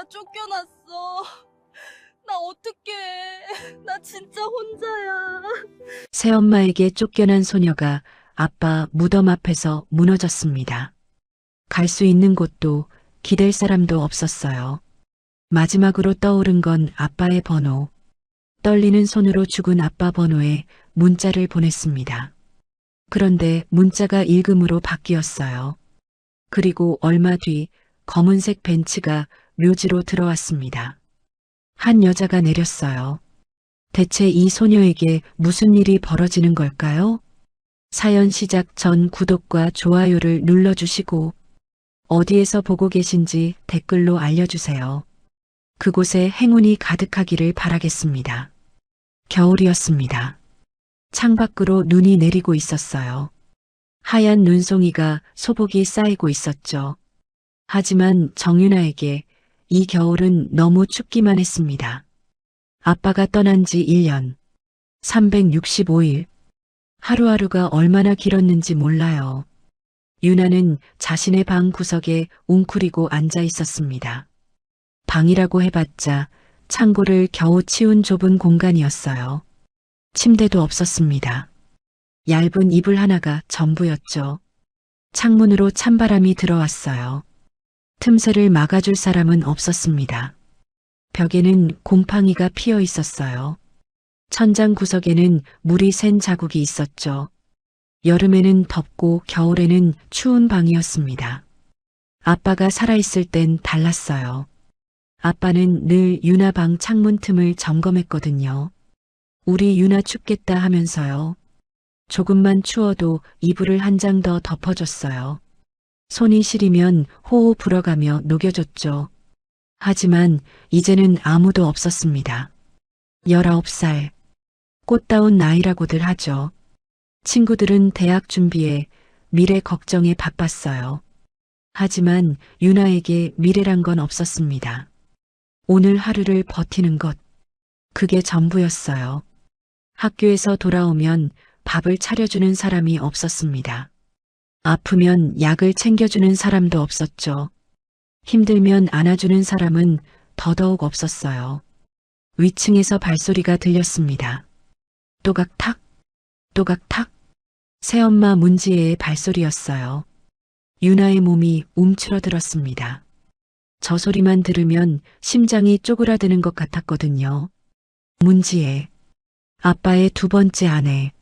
나 쫓겨났어. 나 어떡해. 나 진짜 혼자야. 새엄마에게 쫓겨난 소녀가 아빠 무덤 앞에서 무너졌습니다. 갈 수 있는 곳도 기댈 사람도 없었어요. 마지막으로 떠오른 건 아빠의 번호. 떨리는 손으로 죽은 아빠 번호에 문자를 보냈습니다. 그런데 문자가 읽음으로 바뀌었어요. 그리고 얼마 뒤 검은색 벤츠가 묘지로 들어왔습니다. 한 여자가 내렸어요. 대체 이 소녀에게 무슨 일이 벌어지는 걸까요? 사연 시작 전 구독과 좋아요를 눌러주시고 어디에서 보고 계신지 댓글로 알려주세요. 그곳에 행운이 가득하기를 바라겠습니다. 겨울이었습니다. 창밖으로 눈이 내리고 있었어요. 하얀 눈송이가 소복이 쌓이고 있었죠. 하지만 정윤아에게 이 겨울은 너무 춥기만 했습니다. 아빠가 떠난 지 1년, 365일, 하루하루가 얼마나 길었는지 몰라요. 유나는 자신의 방 구석에 웅크리고 앉아 있었습니다. 방이라고 해봤자 창고를 겨우 치운 좁은 공간이었어요. 침대도 없었습니다. 얇은 이불 하나가 전부였죠. 창문으로 찬바람이 들어왔어요. 틈새를 막아줄 사람은 없었습니다. 벽에는 곰팡이가 피어 있었어요. 천장 구석에는 물이 샌 자국이 있었죠. 여름에는 덥고 겨울에는 추운 방이었습니다. 아빠가 살아있을 땐 달랐어요. 아빠는 늘 유나 방 창문 틈을 점검했거든요. 우리 유나 춥겠다 하면서요. 조금만 추워도 이불을 한 장 더 덮어줬어요. 손이 시리면 호호 불어가며 녹여줬죠. 하지만 이제는 아무도 없었습니다. 19살. 꽃다운 나이라고들 하죠. 친구들은 대학 준비에 미래 걱정에 바빴어요. 하지만 유나에게 미래란 건 없었습니다. 오늘 하루를 버티는 것. 그게 전부였어요. 학교에서 돌아오면 밥을 차려주는 사람이 없었습니다. 아프면 약을 챙겨주는 사람도 없었죠. 힘들면 안아주는 사람은 더더욱 없었어요. 위층에서 발소리가 들렸습니다. 또각탁, 또각탁. 새엄마 문지혜의 발소리였어요. 유나의 몸이 움츠러들었습니다. 저 소리만 들으면 심장이 쪼그라드는 것 같았거든요. 문지혜, 아빠의 두 번째 아내.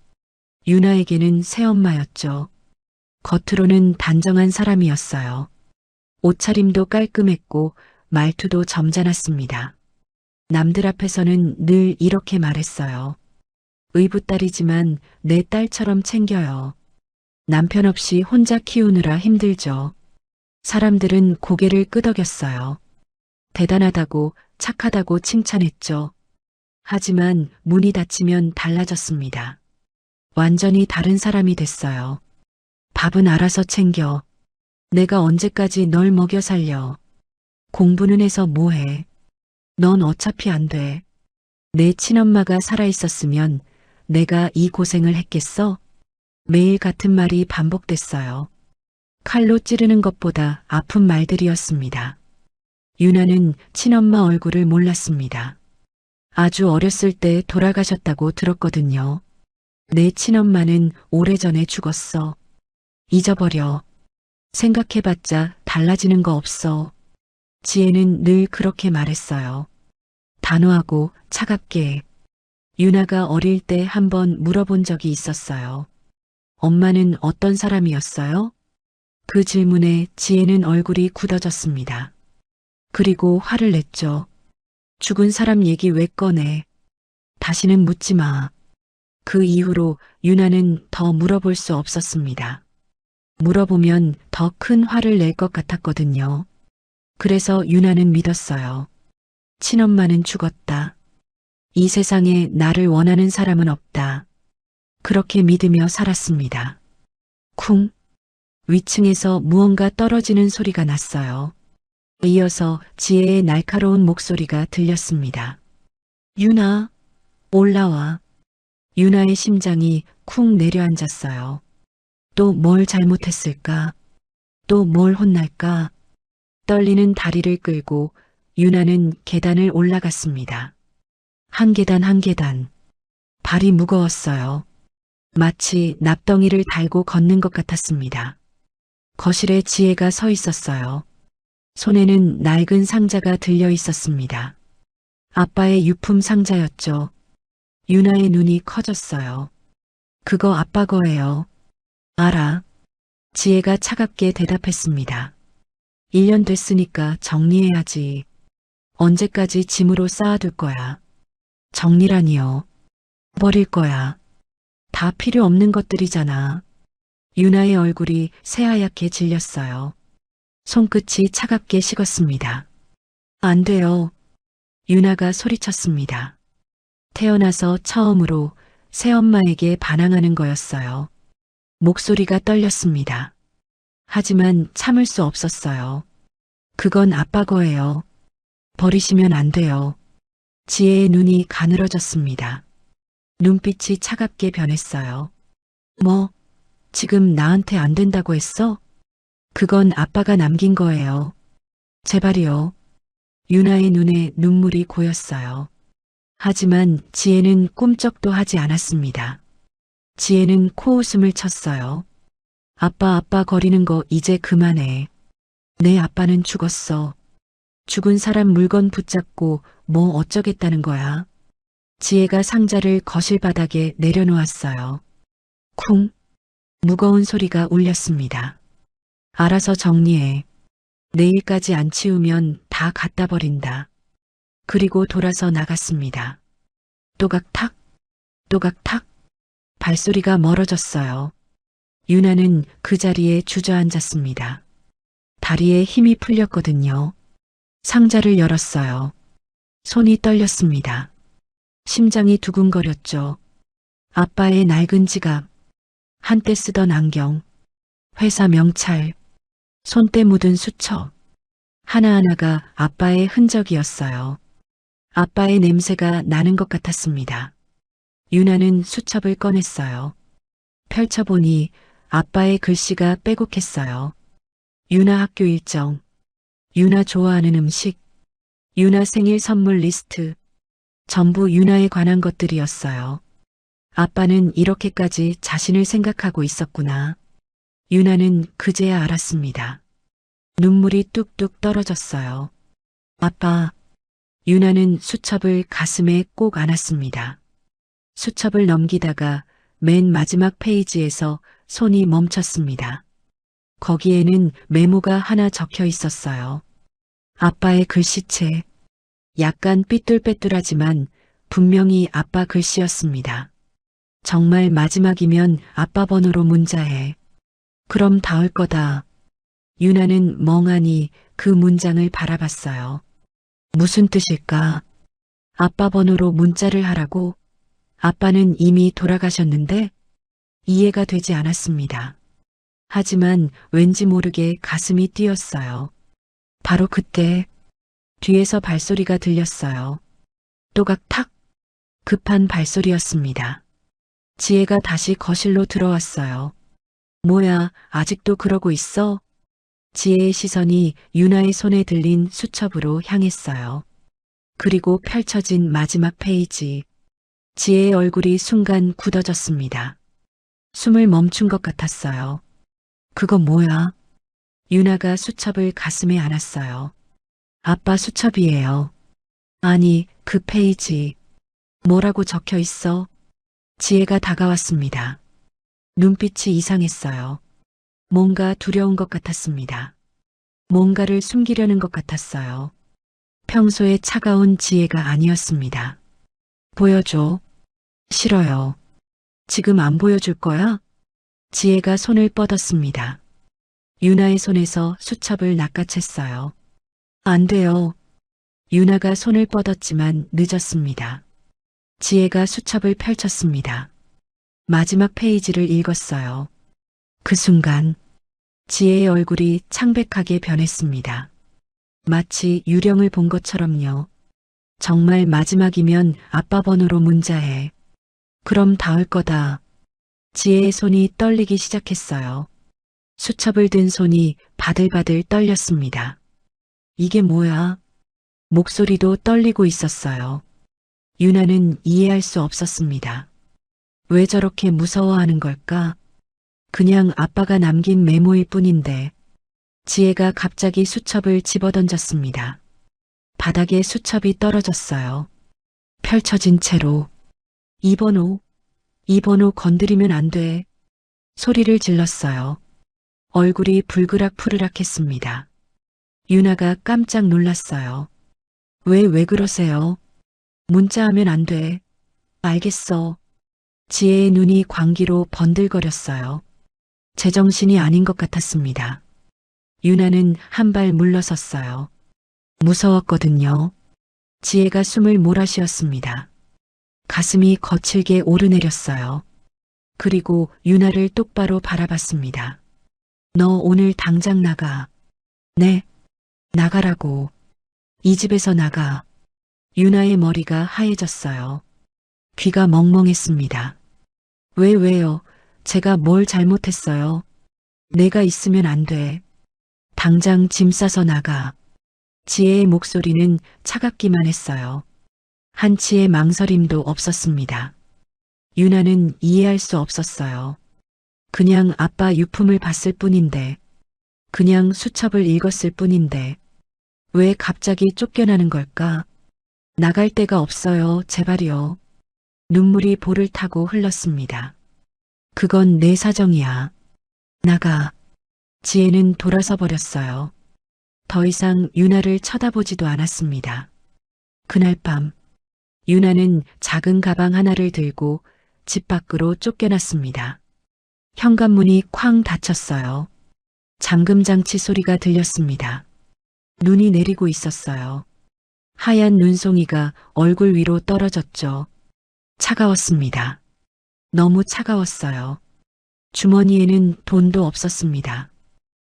유나에게는 새엄마였죠. 겉으로는 단정한 사람이었어요. 옷차림도 깔끔했고 말투도 점잖았습니다. 남들 앞에서는 늘 이렇게 말했어요. 의붓딸이지만 내 딸처럼 챙겨요. 남편 없이 혼자 키우느라 힘들죠. 사람들은 고개를 끄덕였어요. 대단하다고 착하다고 칭찬했죠. 하지만 문이 닫히면 달라졌습니다. 완전히 다른 사람이 됐어요. 밥은 알아서 챙겨. 내가 언제까지 널 먹여 살려. 공부는 해서 뭐해. 넌 어차피 안 돼. 내 친엄마가 살아있었으면 내가 이 고생을 했겠어? 매일 같은 말이 반복됐어요. 칼로 찌르는 것보다 아픈 말들이었습니다. 유나는 친엄마 얼굴을 몰랐습니다. 아주 어렸을 때 돌아가셨다고 들었거든요. 내 친엄마는 오래전에 죽었어. 잊어버려. 생각해봤자 달라지는 거 없어. 지혜는 늘 그렇게 말했어요. 단호하고 차갑게. 유나가 어릴 때 한번 물어본 적이 있었어요. 엄마는 어떤 사람이었어요? 그 질문에 지혜는 얼굴이 굳어졌습니다. 그리고 화를 냈죠. 죽은 사람 얘기 왜 꺼내? 다시는 묻지 마. 그 이후로 유나는 더 물어볼 수 없었습니다. 물어보면 더 큰 화를 낼 것 같았거든요. 그래서 유나는 믿었어요. 친엄마는 죽었다. 이 세상에 나를 원하는 사람은 없다. 그렇게 믿으며 살았습니다. 쿵. 위층에서 무언가 떨어지는 소리가 났어요. 이어서 지혜의 날카로운 목소리가 들렸습니다. 유나, 올라와. 유나의 심장이 쿵 내려앉았어요. 또 뭘 잘못했을까? 또 뭘 혼날까? 떨리는 다리를 끌고 유나는 계단을 올라갔습니다. 한 계단 한 계단. 발이 무거웠어요. 마치 납덩이를 달고 걷는 것 같았습니다. 거실에 지혜가 서 있었어요. 손에는 낡은 상자가 들려 있었습니다. 아빠의 유품 상자였죠. 유나의 눈이 커졌어요. 그거 아빠 거예요. 알아. 지혜가 차갑게 대답했습니다. 1년 됐으니까 정리해야지. 언제까지 짐으로 쌓아둘 거야. 정리라니요. 버릴 거야. 다 필요 없는 것들이잖아. 유나의 얼굴이 새하얗게 질렸어요. 손끝이 차갑게 식었습니다. 안 돼요. 유나가 소리쳤습니다. 태어나서 처음으로 새엄마에게 반항하는 거였어요. 목소리가 떨렸습니다. 하지만 참을 수 없었어요. 그건 아빠 거예요. 버리시면 안 돼요. 지혜의 눈이 가늘어졌습니다. 눈빛이 차갑게 변했어요. 뭐, 지금 나한테 안 된다고 했어? 그건 아빠가 남긴 거예요. 제발이요. 유나의 눈에 눈물이 고였어요. 하지만 지혜는 꿈쩍도 하지 않았습니다. 지혜는 코웃음을 쳤어요. 아빠 거리는 거 이제 그만해. 내 아빠는 죽었어. 죽은 사람 물건 붙잡고 뭐 어쩌겠다는 거야. 지혜가 상자를 거실 바닥에 내려놓았어요. 쿵. 무거운 소리가 울렸습니다. 알아서 정리해. 내일까지 안 치우면 다 갖다 버린다. 그리고 돌아서 나갔습니다. 또각탁, 또각탁. 발소리가 멀어졌어요. 유나는 그 자리에 주저앉았습니다. 다리에 힘이 풀렸거든요. 상자를 열었어요. 손이 떨렸습니다. 심장이 두근거렸죠. 아빠의 낡은 지갑, 한때 쓰던 안경, 회사 명찰, 손때 묻은 수첩. 하나하나가 아빠의 흔적이었어요. 아빠의 냄새가 나는 것 같았습니다. 유나는 수첩을 꺼냈어요. 펼쳐보니 아빠의 글씨가 빼곡했어요. 유나 학교 일정, 유나 좋아하는 음식, 유나 생일 선물 리스트, 전부 유나에 관한 것들이었어요. 아빠는 이렇게까지 자신을 생각하고 있었구나. 유나는 그제야 알았습니다. 눈물이 뚝뚝 떨어졌어요. 아빠. 유나는 수첩을 가슴에 꼭 안았습니다. 수첩을 넘기다가 맨 마지막 페이지에서 손이 멈췄습니다. 거기에는 메모가 하나 적혀 있었어요. 아빠의 글씨체. 약간 삐뚤빼뚤하지만 분명히 아빠 글씨였습니다. 정말 마지막이면 아빠 번호로 문자해. 그럼 닿을 거다. 유나는 멍하니 그 문장을 바라봤어요. 무슨 뜻일까? 아빠 번호로 문자를 하라고? 아빠는 이미 돌아가셨는데? 이해가 되지 않았습니다. 하지만 왠지 모르게 가슴이 뛰었어요. 바로 그때 뒤에서 발소리가 들렸어요. 또각탁. 급한 발소리였습니다. 지혜가 다시 거실로 들어왔어요. 뭐야, 아직도 그러고 있어? 지혜의 시선이 유나의 손에 들린 수첩으로 향했어요. 그리고 펼쳐진 마지막 페이지. 지혜의 얼굴이 순간 굳어졌습니다. 숨을 멈춘 것 같았어요. 그거 뭐야? 유나가 수첩을 가슴에 안았어요. 아빠 수첩이에요. 아니, 그 페이지. 뭐라고 적혀 있어? 지혜가 다가왔습니다. 눈빛이 이상했어요. 뭔가 두려운 것 같았습니다. 뭔가를 숨기려는 것 같았어요. 평소에 차가운 지혜가 아니었습니다. 보여줘. 싫어요. 지금 안 보여줄 거야? 지혜가 손을 뻗었습니다. 유나의 손에서 수첩을 낚아챘어요. 안 돼요. 유나가 손을 뻗었지만 늦었습니다. 지혜가 수첩을 펼쳤습니다. 마지막 페이지를 읽었어요. 그 순간 지혜의 얼굴이 창백하게 변했습니다. 마치 유령을 본 것처럼요. 정말 마지막이면 아빠 번호로 문자해. 그럼 닿을 거다. 지혜의 손이 떨리기 시작했어요. 수첩을 든 손이 바들바들 떨렸습니다. 이게 뭐야? 목소리도 떨리고 있었어요. 유나는 이해할 수 없었습니다. 왜 저렇게 무서워하는 걸까? 그냥 아빠가 남긴 메모일 뿐인데. 지혜가 갑자기 수첩을 집어던졌습니다. 바닥에 수첩이 떨어졌어요. 펼쳐진 채로 2번호, 2번호 건드리면 안 돼. 소리를 질렀어요. 얼굴이 불그락푸르락했습니다. 유나가 깜짝 놀랐어요. 왜 그러세요? 문자하면 안 돼. 알겠어. 지혜의 눈이 광기로 번들거렸어요. 제정신이 아닌 것 같았습니다. 유나는 한 발 물러섰어요. 무서웠거든요. 지혜가 숨을 몰아쉬었습니다. 가슴이 거칠게 오르내렸어요. 그리고 유나를 똑바로 바라봤습니다. 너 오늘 당장 나가. 네, 나가라고. 이 집에서 나가. 유나의 머리가 하얘졌어요. 귀가 멍멍했습니다. 왜요? 제가 뭘 잘못했어요? 내가 있으면 안 돼. 당장 짐 싸서 나가. 지혜의 목소리는 차갑기만 했어요. 한치의 망설임도 없었습니다. 유나는 이해할 수 없었어요. 그냥 아빠 유품을 봤을 뿐인데, 그냥 수첩을 읽었을 뿐인데, 왜 갑자기 쫓겨나는 걸까? 나갈 데가 없어요, 제발요. 눈물이 볼을 타고 흘렀습니다. 그건 내 사정이야. 나가. 지혜는 돌아서 버렸어요. 더 이상 유나를 쳐다보지도 않았습니다. 그날 밤, 유나는 작은 가방 하나를 들고 집 밖으로 쫓겨났습니다. 현관문이 쾅 닫혔어요. 잠금장치 소리가 들렸습니다. 눈이 내리고 있었어요. 하얀 눈송이가 얼굴 위로 떨어졌죠. 차가웠습니다. 너무 차가웠어요. 주머니에는 돈도 없었습니다.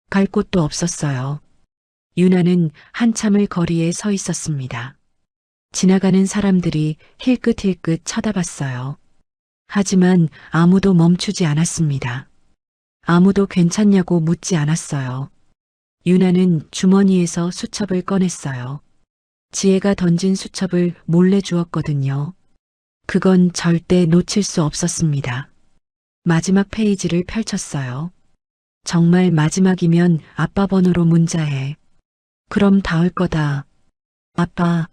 갈 곳도 없었어요. 유나는 한참을 거리에 서 있었습니다. 지나가는 사람들이 힐끗힐끗 쳐다봤어요. 하지만 아무도 멈추지 않았습니다. 아무도 괜찮냐고 묻지 않았어요. 유나는 주머니에서 수첩을 꺼냈어요. 지혜가 던진 수첩을 몰래 주었거든요. 그건 절대 놓칠 수 없었습니다. 마지막 페이지를 펼쳤어요. 정말 마지막이면 아빠 번호로 문자해. 그럼 닿을 거다. 아빠.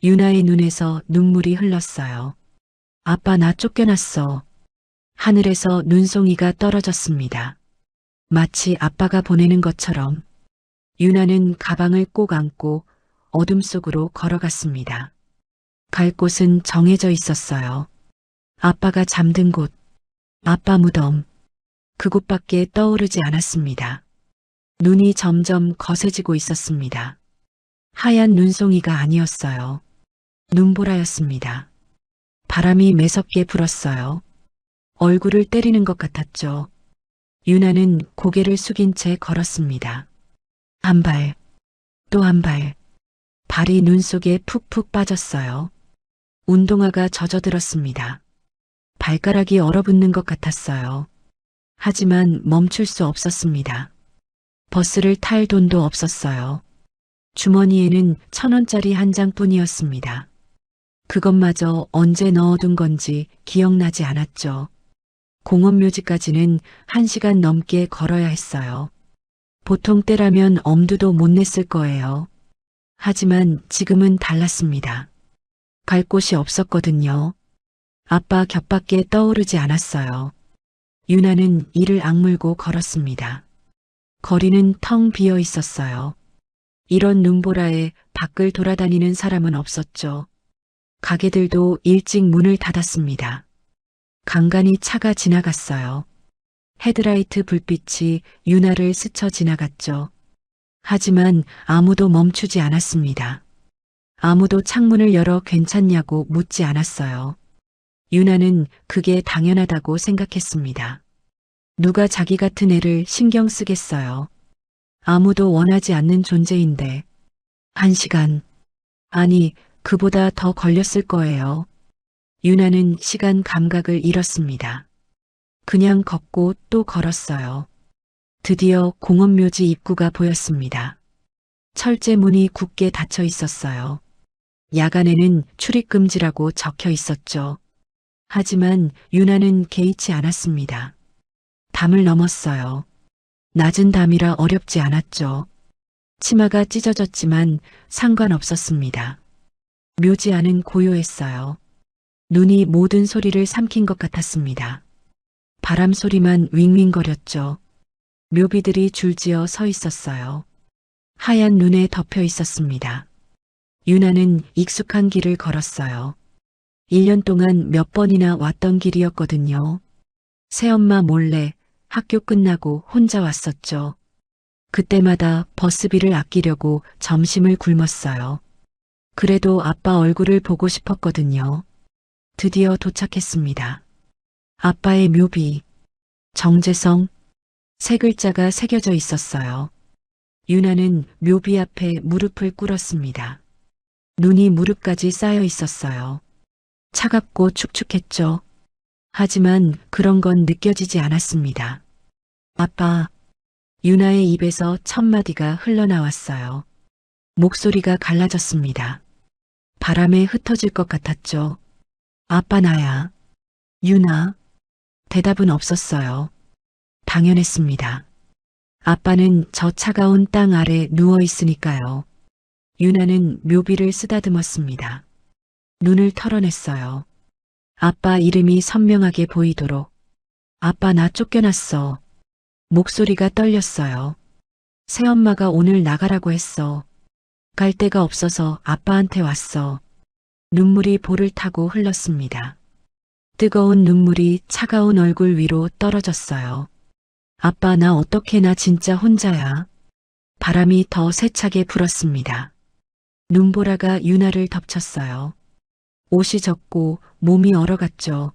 유나의 눈에서 눈물이 흘렀어요. 아빠 나 쫓겨났어. 하늘에서 눈송이가 떨어졌습니다. 마치 아빠가 보내는 것처럼. 유나는 가방을 꼭 안고 어둠 속으로 걸어갔습니다. 갈 곳은 정해져 있었어요. 아빠가 잠든 곳, 아빠 무덤. 그곳밖에 떠오르지 않았습니다. 눈이 점점 거세지고 있었습니다. 하얀 눈송이가 아니었어요. 눈보라였습니다. 바람이 매섭게 불었어요. 얼굴을 때리는 것 같았죠. 유나는 고개를 숙인 채 걸었습니다. 한 발, 또 한 발. 발이 눈 속에 푹푹 빠졌어요. 운동화가 젖어들었습니다. 발가락이 얼어붙는 것 같았어요. 하지만 멈출 수 없었습니다. 버스를 탈 돈도 없었어요. 주머니에는 1,000원짜리 한 장뿐이었습니다. 그것마저 언제 넣어둔 건지 기억나지 않았죠. 공원묘지까지는 1시간 넘게 걸어야 했어요. 보통 때라면 엄두도 못 냈을 거예요. 하지만 지금은 달랐습니다. 갈 곳이 없었거든요. 아빠 곁밖에 떠오르지 않았어요. 유나는 이를 악물고 걸었습니다. 거리는 텅 비어 있었어요. 이런 눈보라에 밖을 돌아다니는 사람은 없었죠. 가게들도 일찍 문을 닫았습니다. 간간히 차가 지나갔어요. 헤드라이트 불빛이 유나를 스쳐 지나갔죠. 하지만 아무도 멈추지 않았습니다. 아무도 창문을 열어 괜찮냐고 묻지 않았어요. 유나는 그게 당연하다고 생각했습니다. 누가 자기 같은 애를 신경 쓰겠어요. 아무도 원하지 않는 존재인데 1시간, 아니 그보다 더 걸렸을 거예요. 유나는 시간 감각을 잃었습니다. 그냥 걷고 또 걸었어요. 드디어 공원묘지 입구가 보였습니다. 철제 문이 굳게 닫혀 있었어요. 야간에는 출입금지라고 적혀 있었죠. 하지만 유나는 개의치 않았습니다. 담을 넘었어요. 낮은 담이라 어렵지 않았죠. 치마가 찢어졌지만 상관없었습니다. 묘지 안은 고요했어요. 눈이 모든 소리를 삼킨 것 같았습니다. 바람 소리만 윙윙거렸죠. 묘비들이 줄지어 서 있었어요. 하얀 눈에 덮여 있었습니다. 유나는 익숙한 길을 걸었어요. 1년 동안 몇 번이나 왔던 길이었거든요. 새엄마 몰래 학교 끝나고 혼자 왔었죠. 그때마다 버스비를 아끼려고 점심을 굶었어요. 그래도 아빠 얼굴을 보고 싶었거든요. 드디어 도착했습니다. 아빠의 묘비, 정재성, 세 글자가 새겨져 있었어요. 유나는 묘비 앞에 무릎을 꿇었습니다. 눈이 무릎까지 쌓여 있었어요. 차갑고 축축했죠. 하지만 그런 건 느껴지지 않았습니다. 아빠, 유나의 입에서 첫 마디가 흘러나왔어요. 목소리가 갈라졌습니다. 바람에 흩어질 것 같았죠. 아빠 나야. 유나. 대답은 없었어요. 당연했습니다. 아빠는 저 차가운 땅 아래 누워 있으니까요. 유나는 묘비를 쓰다듬었습니다. 눈을 털어냈어요. 아빠 이름이 선명하게 보이도록. 아빠 나 쫓겨났어. 목소리가 떨렸어요. 새엄마가 오늘 나가라고 했어. 갈 데가 없어서 아빠한테 왔어. 눈물이 볼을 타고 흘렀습니다. 뜨거운 눈물이 차가운 얼굴 위로 떨어졌어요. 아빠 나 어떡해 나 진짜 혼자야. 바람이 더 세차게 불었습니다. 눈보라가 유나를 덮쳤어요. 옷이 젖고 몸이 얼어갔죠.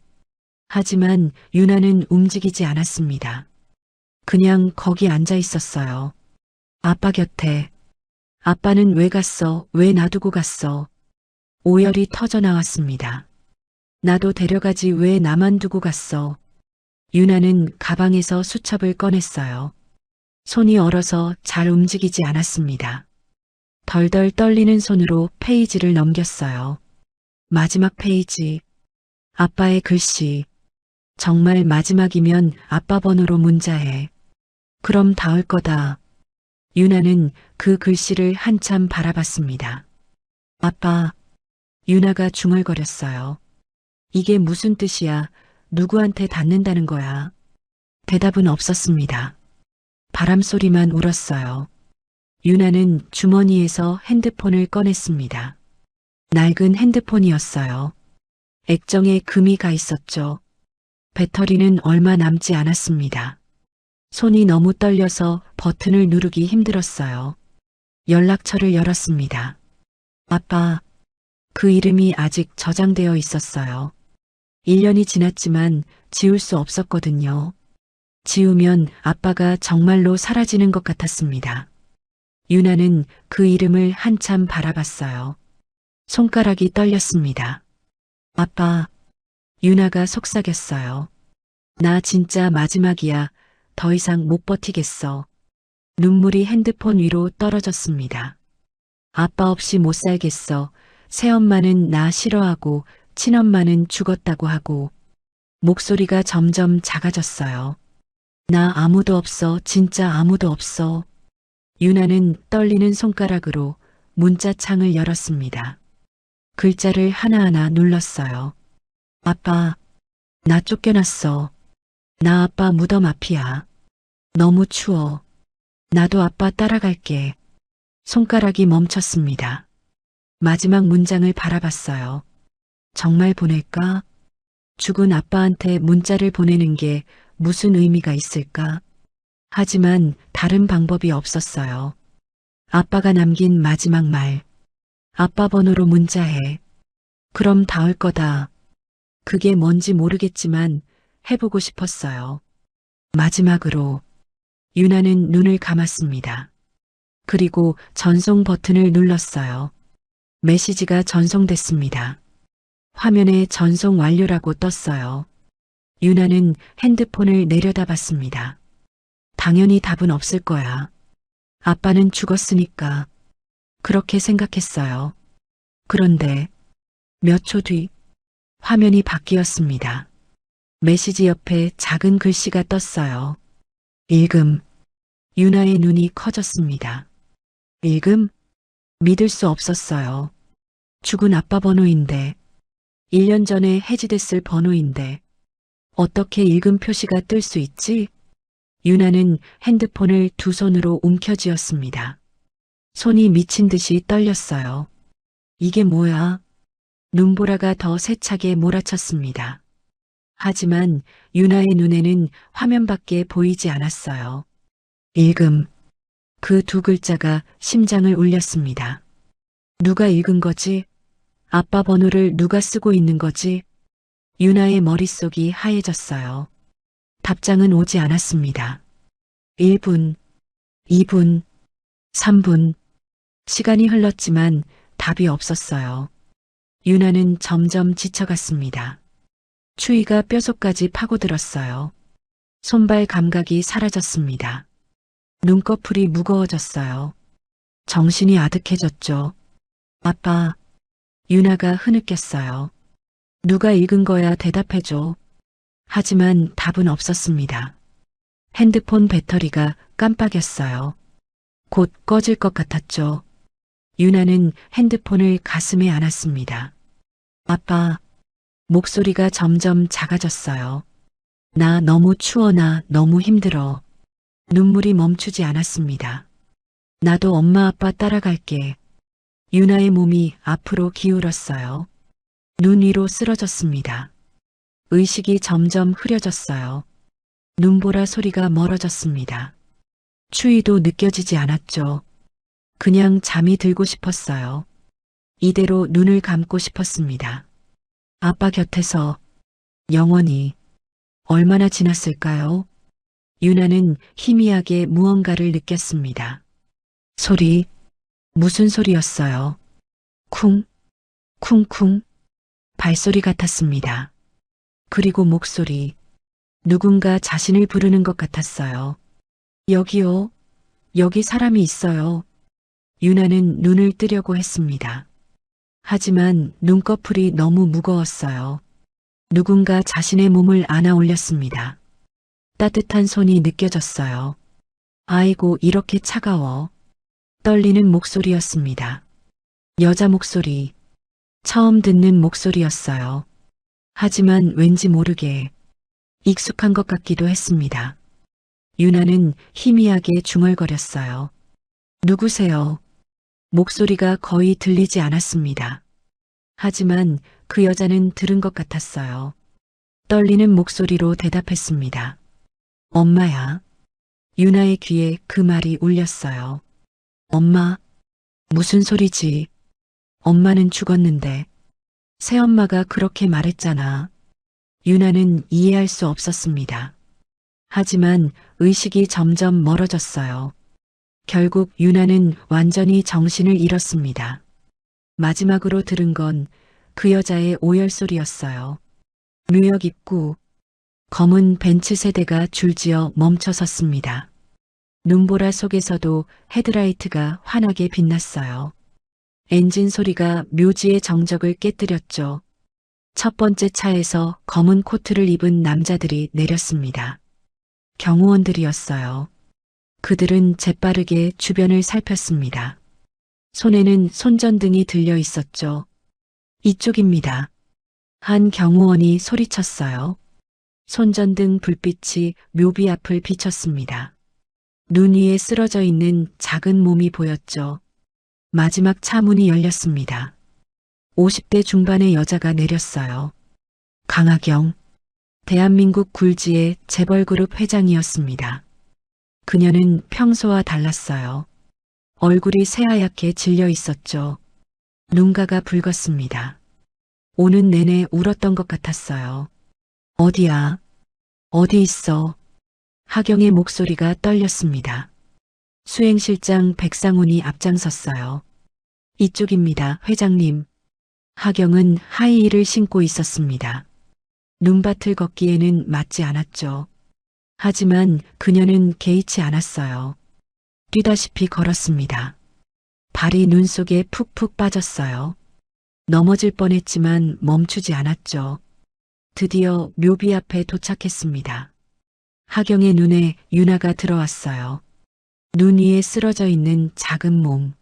하지만 유나는 움직이지 않았습니다. 그냥 거기 앉아 있었어요. 아빠 곁에. 아빠는 왜 갔어? 왜 놔두고 갔어? 오열이 터져 나왔습니다. 나도 데려가지 왜 나만 두고 갔어? 유나는 가방에서 수첩을 꺼냈어요. 손이 얼어서 잘 움직이지 않았습니다. 덜덜 떨리는 손으로 페이지를 넘겼어요. 마지막 페이지. 아빠의 글씨. 정말 마지막이면 아빠 번호로 문자해. 그럼 닿을 거다. 유나는 그 글씨를 한참 바라봤습니다. 아빠. 유나가 중얼거렸어요. 이게 무슨 뜻이야? 누구한테 닿는다는 거야? 대답은 없었습니다. 바람 소리만 울었어요. 유나는 주머니에서 핸드폰을 꺼냈습니다. 낡은 핸드폰이었어요. 액정에 금이 가 있었죠. 배터리는 얼마 남지 않았습니다. 손이 너무 떨려서 버튼을 누르기 힘들었어요. 연락처를 열었습니다. 아빠, 그 이름이 아직 저장되어 있었어요. 1년이 지났지만 지울 수 없었거든요. 지우면 아빠가 정말로 사라지는 것 같았습니다. 유나는 그 이름을 한참 바라봤어요. 손가락이 떨렸습니다. 아빠, 유나가 속삭였어요. 나 진짜 마지막이야. 더 이상 못 버티겠어. 눈물이 핸드폰 위로 떨어졌습니다. 아빠 없이 못 살겠어. 새엄마는 나 싫어하고 친엄마는 죽었다고 하고. 목소리가 점점 작아졌어요. 나 아무도 없어. 진짜 아무도 없어. 유나는 떨리는 손가락으로 문자창을 열었습니다. 글자를 하나하나 눌렀어요. 아빠, 나 쫓겨났어. 나 아빠 무덤 앞이야. 너무 추워. 나도 아빠 따라갈게. 손가락이 멈췄습니다. 마지막 문장을 바라봤어요. 정말 보낼까? 죽은 아빠한테 문자를 보내는 게 무슨 의미가 있을까? 하지만 다른 방법이 없었어요. 아빠가 남긴 마지막 말. 아빠 번호로 문자해. 그럼 닿을 거다. 그게 뭔지 모르겠지만 해보고 싶었어요. 마지막으로 유나는 눈을 감았습니다. 그리고 전송 버튼을 눌렀어요. 메시지가 전송됐습니다. 화면에 전송 완료라고 떴어요. 유나는 핸드폰을 내려다봤습니다. 당연히 답은 없을 거야. 아빠는 죽었으니까. 그렇게 생각했어요. 그런데 몇 초 뒤 화면이 바뀌었습니다. 메시지 옆에 작은 글씨가 떴어요. 읽음. 유나의 눈이 커졌습니다. 읽음? 믿을 수 없었어요. 죽은 아빠 번호인데, 1년 전에 해지됐을 번호인데, 어떻게 읽음 표시가 뜰 수 있지? 유나는 핸드폰을 두 손으로 움켜쥐었습니다. 손이 미친 듯이 떨렸어요. 이게 뭐야? 눈보라가 더 세차게 몰아쳤습니다. 하지만 유나의 눈에는 화면밖에 보이지 않았어요. 읽음. 그 두 글자가 심장을 울렸습니다. 누가 읽은 거지? 아빠 번호를 누가 쓰고 있는 거지? 유나의 머릿속이 하얘졌어요. 답장은 오지 않았습니다. 1분, 2분, 3분. 시간이 흘렀지만 답이 없었어요. 유나는 점점 지쳐갔습니다. 추위가 뼛속까지 파고들었어요. 손발 감각이 사라졌습니다. 눈꺼풀이 무거워졌어요. 정신이 아득해졌죠. 아빠, 유나가 흐느꼈어요. 누가 읽은 거야 대답해줘. 하지만 답은 없었습니다. 핸드폰 배터리가 깜빡였어요. 곧 꺼질 것 같았죠. 유나는 핸드폰을 가슴에 안았습니다. 아빠, 목소리가 점점 작아졌어요. 나 너무 추워, 나 너무 힘들어. 눈물이 멈추지 않았습니다. 나도 엄마 아빠 따라갈게. 유나의 몸이 앞으로 기울었어요. 눈 위로 쓰러졌습니다. 의식이 점점 흐려졌어요. 눈보라 소리가 멀어졌습니다. 추위도 느껴지지 않았죠. 그냥 잠이 들고 싶었어요. 이대로 눈을 감고 싶었습니다. 아빠 곁에서 영원히. 얼마나 지났을까요? 유나는 희미하게 무언가를 느꼈습니다. 소리, 무슨 소리였어요? 쿵, 쿵쿵, 발소리 같았습니다. 그리고 목소리, 누군가 자신을 부르는 것 같았어요. 여기요, 여기 사람이 있어요. 유나는 눈을 뜨려고 했습니다. 하지만 눈꺼풀이 너무 무거웠어요. 누군가 자신의 몸을 안아 올렸습니다. 따뜻한 손이 느껴졌어요. 아이고, 이렇게 차가워. 떨리는 목소리였습니다. 여자 목소리, 처음 듣는 목소리였어요. 하지만 왠지 모르게 익숙한 것 같기도 했습니다. 유나는 희미하게 중얼거렸어요. 누구세요? 목소리가 거의 들리지 않았습니다. 하지만 그 여자는 들은 것 같았어요. 떨리는 목소리로 대답했습니다. 엄마야. 유나의 귀에 그 말이 울렸어요. 엄마? 무슨 소리지? 엄마는 죽었는데. 새엄마가 그렇게 말했잖아. 유나는 이해할 수 없었습니다. 하지만 의식이 점점 멀어졌어요. 결국 유나는 완전히 정신을 잃었습니다. 마지막으로 들은 건 그 여자의 오열 소리였어요. 뉴욕 입구, 검은 벤츠 세대가 줄지어 멈춰 섰습니다. 눈보라 속에서도 헤드라이트가 환하게 빛났어요. 엔진 소리가 묘지의 정적을 깨뜨렸죠. 첫 번째 차에서 검은 코트를 입은 남자들이 내렸습니다. 경호원들이었어요. 그들은 재빠르게 주변을 살폈습니다. 손에는 손전등이 들려 있었죠. 이쪽입니다. 한 경호원이 소리쳤어요. 손전등 불빛이 묘비 앞을 비쳤습니다. 눈 위에 쓰러져 있는 작은 몸이 보였죠. 마지막 차 문이 열렸습니다. 50대 중반의 여자가 내렸어요. 강하경, 대한민국 굴지의 재벌그룹 회장이었습니다. 그녀는 평소와 달랐어요. 얼굴이 새하얗게 질려 있었죠. 눈가가 붉었습니다. 오는 내내 울었던 것 같았어요. 어디야? 어디 있어? 하경의 목소리가 떨렸습니다. 수행실장 백상훈이 앞장섰어요. 이쪽입니다, 회장님. 하경은 하이힐을 신고 있었습니다. 눈밭을 걷기에는 맞지 않았죠. 하지만 그녀는 개의치 않았어요. 뛰다시피 걸었습니다. 발이 눈 속에 푹푹 빠졌어요. 넘어질 뻔했지만 멈추지 않았죠. 드디어 묘비 앞에 도착했습니다. 하경의 눈에 윤아가 들어왔어요. 눈 위에 쓰러져 있는 작은 몸.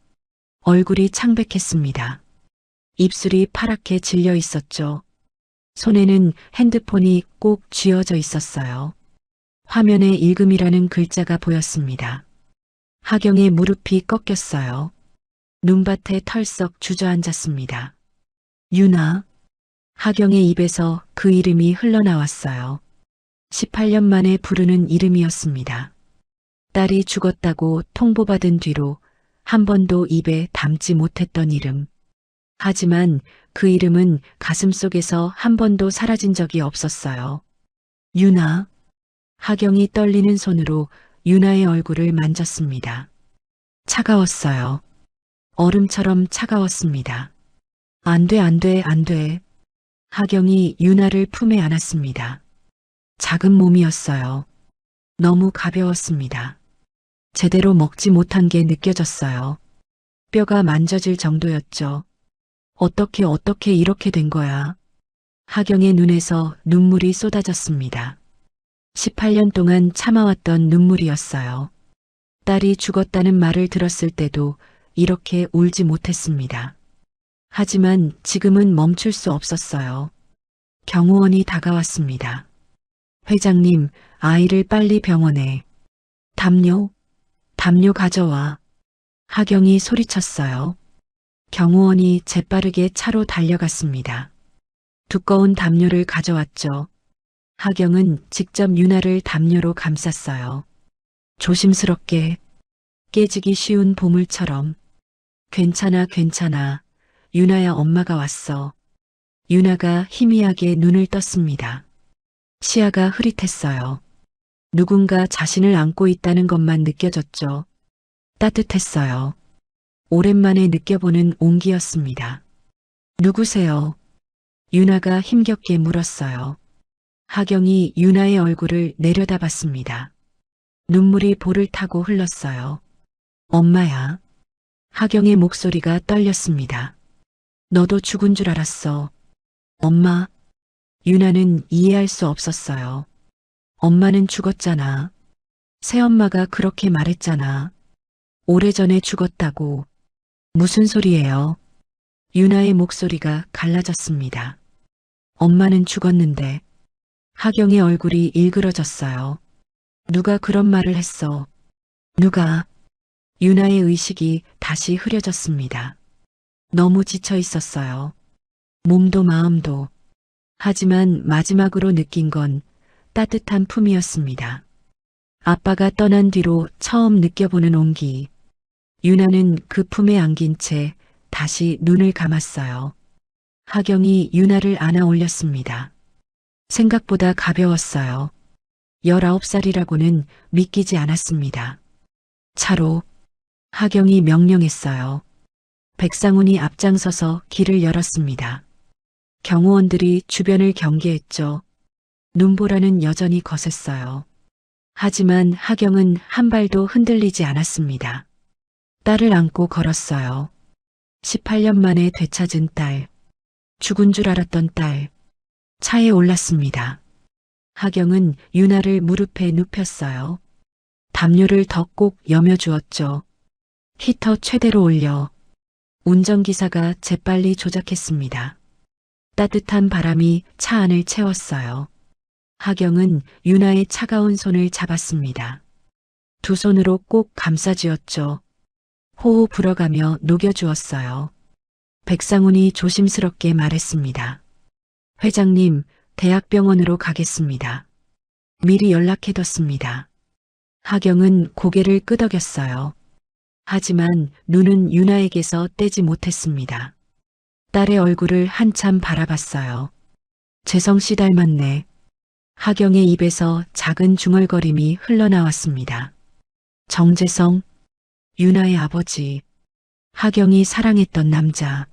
얼굴이 창백했습니다. 입술이 파랗게 질려 있었죠. 손에는 핸드폰이 꼭 쥐어져 있었어요. 화면에 읽음이라는 글자가 보였습니다. 하경의 무릎이 꺾였어요. 눈밭에 털썩 주저앉았습니다. 윤아. 하경의 입에서 그 이름이 흘러나왔어요. 18년 만에 부르는 이름이었습니다. 딸이 죽었다고 통보받은 뒤로 한 번도 입에 담지 못했던 이름. 하지만 그 이름은 가슴속에서 한 번도 사라진 적이 없었어요. 윤아. 하경이 떨리는 손으로 윤아의 얼굴을 만졌습니다. 차가웠어요. 얼음처럼 차가웠습니다. 안 돼, 안 돼, 안 돼. 하경이 윤아를 품에 안았습니다. 작은 몸이었어요. 너무 가벼웠습니다. 제대로 먹지 못한 게 느껴졌어요. 뼈가 만져질 정도였죠. 어떻게 이렇게 된 거야? 하경의 눈에서 눈물이 쏟아졌습니다. 18년 동안 참아왔던 눈물이었어요. 딸이 죽었다는 말을 들었을 때도 이렇게 울지 못했습니다. 하지만 지금은 멈출 수 없었어요. 경호원이 다가왔습니다. 회장님, 아이를 빨리 병원에. 담요 가져와. 하경이 소리쳤어요. 경호원이 재빠르게 차로 달려갔습니다. 두꺼운 담요를 가져왔죠. 하경은 직접 윤아를 담요로 감쌌어요. 조심스럽게, 깨지기 쉬운 보물처럼. 괜찮아, 괜찮아. 윤아야, 엄마가 왔어. 윤아가 희미하게 눈을 떴습니다. 시야가 흐릿했어요. 누군가 자신을 안고 있다는 것만 느껴졌죠. 따뜻했어요. 오랜만에 느껴보는 온기였습니다. 누구세요? 윤아가 힘겹게 물었어요. 하경이 윤아의 얼굴을 내려다봤습니다. 눈물이 볼을 타고 흘렀어요. 엄마야. 하경의 목소리가 떨렸습니다. 너도 죽은 줄 알았어. 엄마. 윤아는 이해할 수 없었어요. 엄마는 죽었잖아. 새엄마가 그렇게 말했잖아. 오래전에 죽었다고. 무슨 소리예요? 윤아의 목소리가 갈라졌습니다. 엄마는 죽었는데. 하경의 얼굴이 일그러졌어요. 누가 그런 말을 했어? 누가? 윤아의 의식이 다시 흐려졌습니다. 너무 지쳐 있었어요. 몸도 마음도. 하지만 마지막으로 느낀 건 따뜻한 품이었습니다. 아빠가 떠난 뒤로 처음 느껴보는 온기. 윤아는 그 품에 안긴 채 다시 눈을 감았어요. 하경이 윤아를 안아 올렸습니다. 생각보다 가벼웠어요. 19살이라고는 믿기지 않았습니다. 차로. 하경이 명령했어요. 백상훈이 앞장서서 길을 열었습니다. 경호원들이 주변을 경계했죠. 눈보라는 여전히 거셌어요. 하지만 하경은 한 발도 흔들리지 않았습니다. 딸을 안고 걸었어요. 18년 만에 되찾은 딸. 죽은 줄 알았던 딸. 차에 올랐습니다. 하경은 윤아를 무릎에 눕혔어요. 담요를 더 꼭 여며주었죠. 히터 최대로 올려. 운전기사가 재빨리 조작했습니다. 따뜻한 바람이 차 안을 채웠어요. 하경은 윤아의 차가운 손을 잡았습니다. 두 손으로 꼭 감싸쥐었죠. 호호 불어가며 녹여주었어요. 백상훈이 조심스럽게 말했습니다. 회장님, 대학병원으로 가겠습니다. 미리 연락해뒀습니다. 하경은 고개를 끄덕였어요. 하지만 눈은 윤아에게서 떼지 못했습니다. 딸의 얼굴을 한참 바라봤어요. 재성 씨 닮았네. 하경의 입에서 작은 중얼거림이 흘러나왔습니다. 정재성, 윤아의 아버지. 하경이 사랑했던 남자.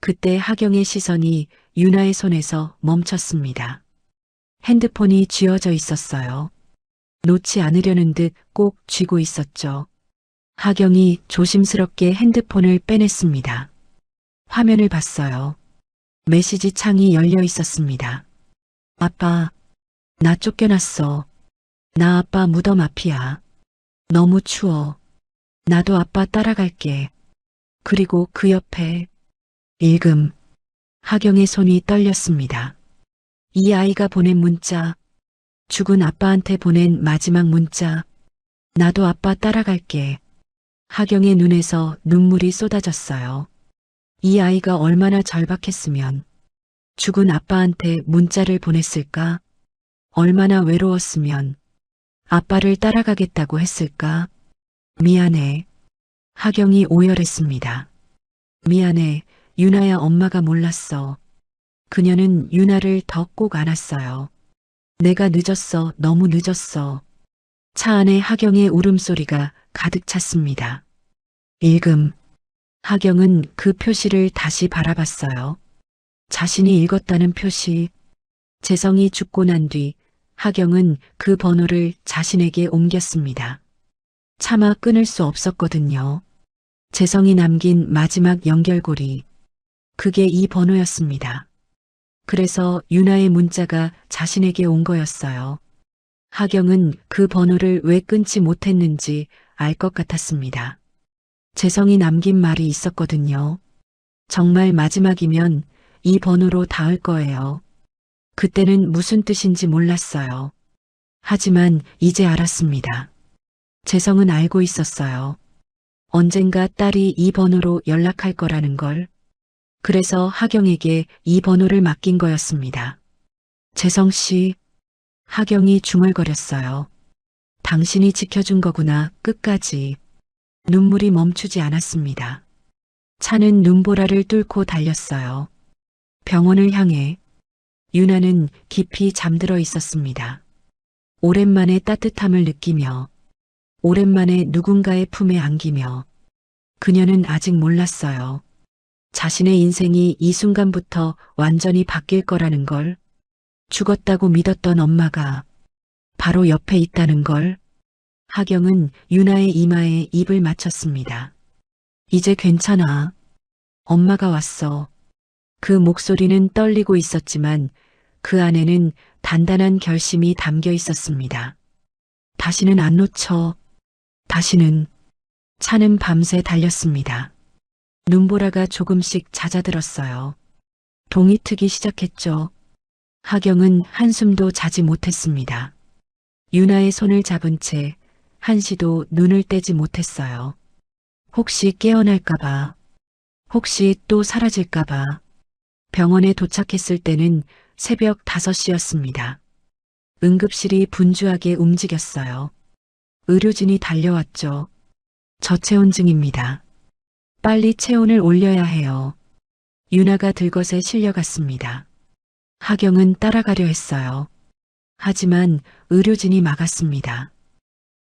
그때 하경의 시선이 윤아의 손에서 멈췄습니다. 핸드폰이 쥐어져 있었어요. 놓지 않으려는 듯 꼭 쥐고 있었죠. 하경이 조심스럽게 핸드폰을 빼냈습니다. 화면을 봤어요. 메시지 창이 열려 있었습니다. 아빠, 나 쫓겨났어. 나 아빠 무덤 앞이야. 너무 추워. 나도 아빠 따라갈게. 그리고 그 옆에 읽음. 하경의 손이 떨렸습니다. 이 아이가 보낸 문자. 죽은 아빠한테 보낸 마지막 문자. 나도 아빠 따라갈게. 하경의 눈에서 눈물이 쏟아졌어요. 이 아이가 얼마나 절박했으면 죽은 아빠한테 문자를 보냈을까? 얼마나 외로웠으면 아빠를 따라가겠다고 했을까? 미안해. 하경이 오열했습니다. 미안해. 유나야, 엄마가 몰랐어. 그녀는 유나를 더 꼭 안았어요. 내가 늦었어. 너무 늦었어. 차 안에 하경의 울음소리가 가득 찼습니다. 읽음. 하경은 그 표시를 다시 바라봤어요. 자신이 읽었다는 표시. 재성이 죽고 난 뒤 하경은 그 번호를 자신에게 옮겼습니다. 차마 끊을 수 없었거든요. 재성이 남긴 마지막 연결고리. 그게 이 번호였습니다. 그래서 유나의 문자가 자신에게 온 거였어요. 하경은 그 번호를 왜 끊지 못했는지 알 것 같았습니다. 재성이 남긴 말이 있었거든요. 정말 마지막이면 이 번호로 닿을 거예요. 그때는 무슨 뜻인지 몰랐어요. 하지만 이제 알았습니다. 재성은 알고 있었어요. 언젠가 딸이 이 번호로 연락할 거라는 걸. 그래서 하경에게 이 번호를 맡긴 거였습니다. 재성 씨, 하경이 중얼거렸어요. 당신이 지켜준 거구나, 끝까지. 눈물이 멈추지 않았습니다. 차는 눈보라를 뚫고 달렸어요. 병원을 향해. 유나는 깊이 잠들어 있었습니다. 오랜만에 따뜻함을 느끼며, 오랜만에 누군가의 품에 안기며, 그녀는 아직 몰랐어요. 자신의 인생이 이 순간부터 완전히 바뀔 거라는 걸. 죽었다고 믿었던 엄마가 바로 옆에 있다는 걸. 하경은 유나의 이마에 입을 맞췄습니다. 이제 괜찮아. 엄마가 왔어. 그 목소리는 떨리고 있었지만 그 안에는 단단한 결심이 담겨 있었습니다. 다시는 안 놓쳐. 다시는. 차는 밤새 달렸습니다. 눈보라가 조금씩 잦아들었어요. 동이 트기 시작했죠. 하경은 한숨도 자지 못했습니다. 유나의 손을 잡은 채 한시도 눈을 떼지 못했어요. 혹시 깨어날까봐, 혹시 또 사라질까봐. 병원에 도착했을 때는 새벽 5시였습니다. 응급실이 분주하게 움직였어요. 의료진이 달려왔죠. 저체온증입니다. 빨리 체온을 올려야 해요. 유나가 들것에 실려갔습니다. 하경은 따라가려 했어요. 하지만 의료진이 막았습니다.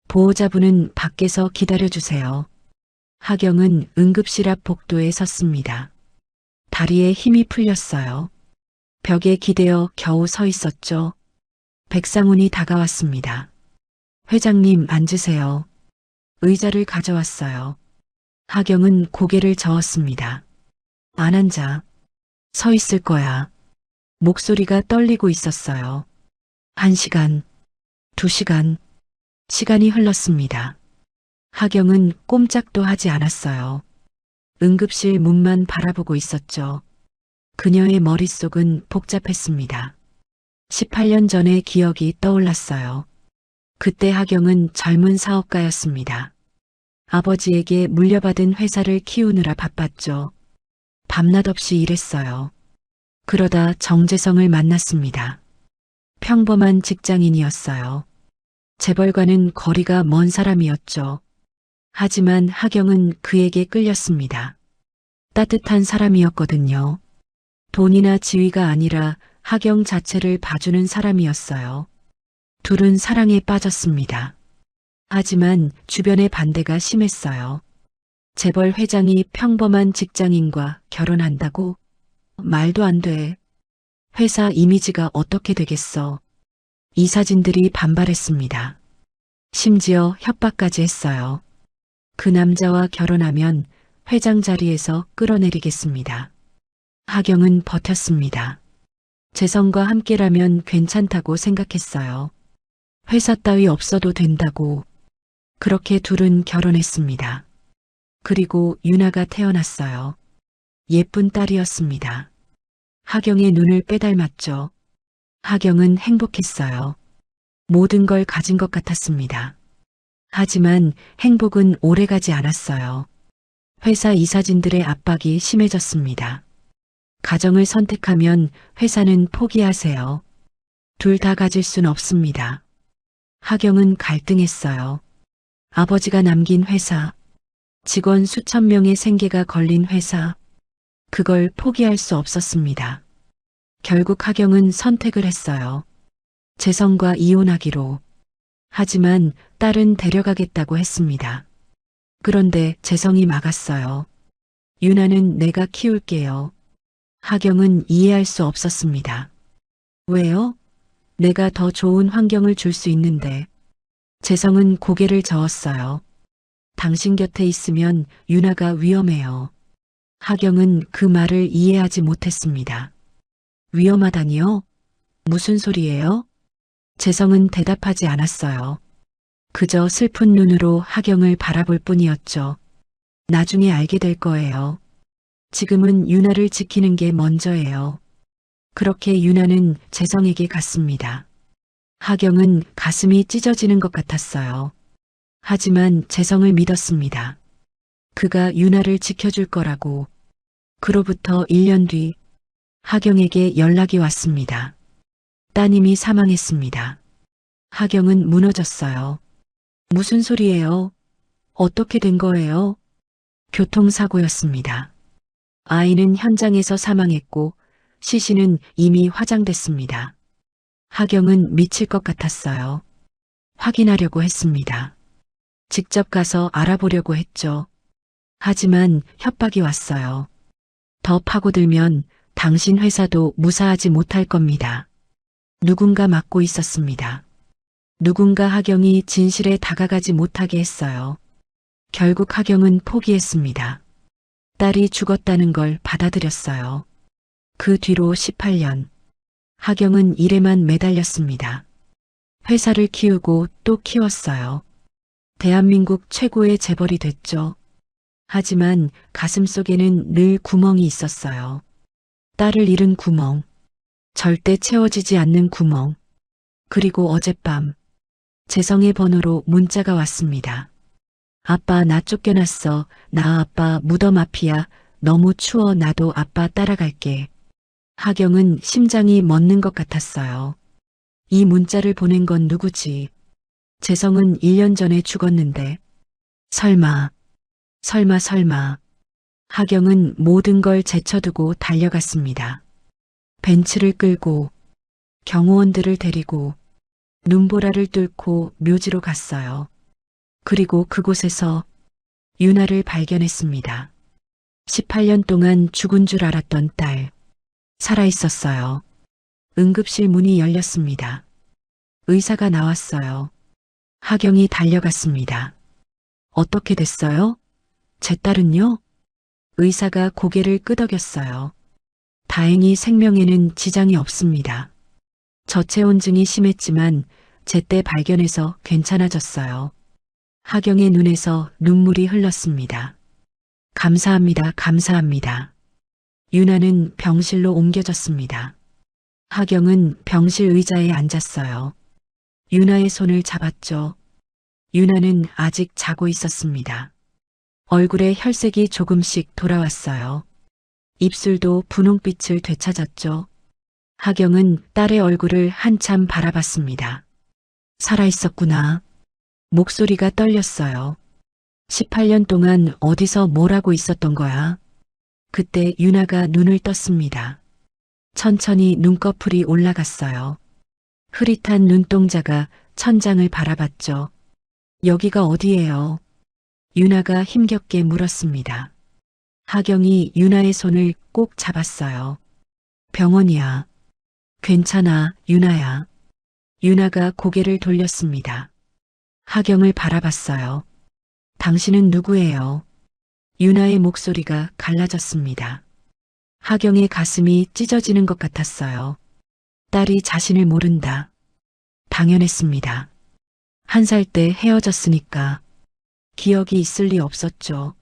보호자분은 밖에서 기다려주세요. 하경은 응급실 앞 복도에 섰습니다. 다리에 힘이 풀렸어요. 벽에 기대어 겨우 서 있었죠. 백상훈이 다가왔습니다. 회장님, 앉으세요. 의자를 가져왔어요. 하경은 고개를 저었습니다. 안 앉아. 서 있을 거야. 목소리가 떨리고 있었어요. 1시간, 2시간, 시간이 흘렀습니다. 하경은 꼼짝도 하지 않았어요. 응급실 문만 바라보고 있었죠. 그녀의 머릿속은 복잡했습니다. 18년 전의 기억이 떠올랐어요. 그때 하경은 젊은 사업가였습니다. 아버지에게 물려받은 회사를 키우느라 바빴죠. 밤낮 없이 일했어요. 그러다 정재성을 만났습니다. 평범한 직장인이었어요. 재벌과는 거리가 먼 사람이었죠. 하지만 하경은 그에게 끌렸습니다. 따뜻한 사람이었거든요. 돈이나 지위가 아니라 하경 자체를 봐주는 사람이었어요. 둘은 사랑에 빠졌습니다. 하지만 주변의 반대가 심했어요. 재벌 회장이 평범한 직장인과 결혼한다고? 말도 안 돼. 회사 이미지가 어떻게 되겠어. 이사진들이 반발했습니다. 심지어 협박까지 했어요. 그 남자와 결혼하면 회장 자리에서 끌어내리겠습니다. 하경은 버텼습니다. 재성과 함께라면 괜찮다고 생각했어요. 회사 따위 없어도 된다고. 그렇게 둘은 결혼했습니다. 그리고 유나가 태어났어요. 예쁜 딸이었습니다. 하경의 눈을 빼닮았죠. 하경은 행복했어요. 모든 걸 가진 것 같았습니다. 하지만 행복은 오래가지 않았어요. 회사 이사진들의 압박이 심해졌습니다. 가정을 선택하면 회사는 포기하세요. 둘 다 가질 순 없습니다. 하경은 갈등했어요. 아버지가 남긴 회사, 직원 수천 명의 생계가 걸린 회사, 그걸 포기할 수 없었습니다. 결국 하경은 선택을 했어요. 재성과 이혼하기로. 하지만 딸은 데려가겠다고 했습니다. 그런데 재성이 막았어요. 유나는 내가 키울게요. 하경은 이해할 수 없었습니다. 왜요? 내가 더 좋은 환경을 줄 수 있는데. 재성은 고개를 저었어요. 당신 곁에 있으면 유나가 위험해요. 하경은 그 말을 이해하지 못했습니다. 위험하다니요? 무슨 소리예요? 재성은 대답하지 않았어요. 그저 슬픈 눈으로 하경을 바라볼 뿐이었죠. 나중에 알게 될 거예요. 지금은 유나를 지키는 게 먼저예요. 그렇게 유나는 재성에게 갔습니다. 하경은 가슴이 찢어지는 것 같았어요. 하지만 재성을 믿었습니다. 그가 유나를 지켜줄 거라고. 그로부터 1년 뒤 하경에게 연락이 왔습니다. 따님이 사망했습니다. 하경은 무너졌어요. 무슨 소리예요? 어떻게 된 거예요? 교통사고였습니다. 아이는 현장에서 사망했고 시신은 이미 화장됐습니다. 하경은 미칠 것 같았어요. 확인하려고 했습니다. 직접 가서 알아보려고 했죠. 하지만 협박이 왔어요. 더 파고들면 당신 회사도 무사하지 못할 겁니다. 누군가 막고 있었습니다. 누군가 하경이 진실에 다가가지 못하게 했어요. 결국 하경은 포기했습니다. 딸이 죽었다는 걸 받아들였어요. 그 뒤로 18년, 하경은 일에만 매달렸습니다. 회사를 키우고 또 키웠어요. 대한민국 최고의 재벌이 됐죠. 하지만 가슴속에는 늘 구멍이 있었어요. 딸을 잃은 구멍, 절대 채워지지 않는 구멍. 그리고 어젯밤, 재성의 번호로 문자가 왔습니다. 아빠 나 쫓겨났어. 나 아빠 무덤 앞이야. 너무 추워. 나도 아빠 따라갈게. 하경은 심장이 멎는 것 같았어요. 이 문자를 보낸 건 누구지? 재성은 1년 전에 죽었는데. 설마. 하경은 모든 걸 제쳐두고 달려갔습니다. 벤츠를 끌고, 경호원들을 데리고, 눈보라를 뚫고 묘지로 갔어요. 그리고 그곳에서 유나를 발견했습니다. 18년 동안 죽은 줄 알았던 딸. 살아있었어요. 응급실 문이 열렸습니다. 의사가 나왔어요. 하경이 달려갔습니다. 어떻게 됐어요? 제 딸은요? 의사가 고개를 끄덕였어요. 다행히 생명에는 지장이 없습니다. 저체온증이 심했지만 제때 발견해서 괜찮아졌어요. 하경의 눈에서 눈물이 흘렀습니다. 감사합니다. 유나는 병실로 옮겨졌습니다. 하경은 병실 의자에 앉았어요. 유나의 손을 잡았죠. 유나는 아직 자고 있었습니다. 얼굴에 혈색이 조금씩 돌아왔어요. 입술도 분홍빛을 되찾았죠. 하경은 딸의 얼굴을 한참 바라봤습니다. 살아있었구나. 목소리가 떨렸어요. 18년 동안 어디서 뭘 하고 있었던 거야? 그때 유나가 눈을 떴습니다. 천천히 눈꺼풀이 올라갔어요. 흐릿한 눈동자가 천장을 바라봤죠. 여기가 어디예요? 유나가 힘겹게 물었습니다. 하경이 유나의 손을 꼭 잡았어요. 병원이야. 괜찮아, 유나야. 유나가 고개를 돌렸습니다. 하경을 바라봤어요. 당신은 누구예요? 유나의 목소리가 갈라졌습니다. 하경의 가슴이 찢어지는 것 같았어요. 딸이 자신을 모른다. 당연했습니다. 1살 때 헤어졌으니까 기억이 있을 리 없었죠.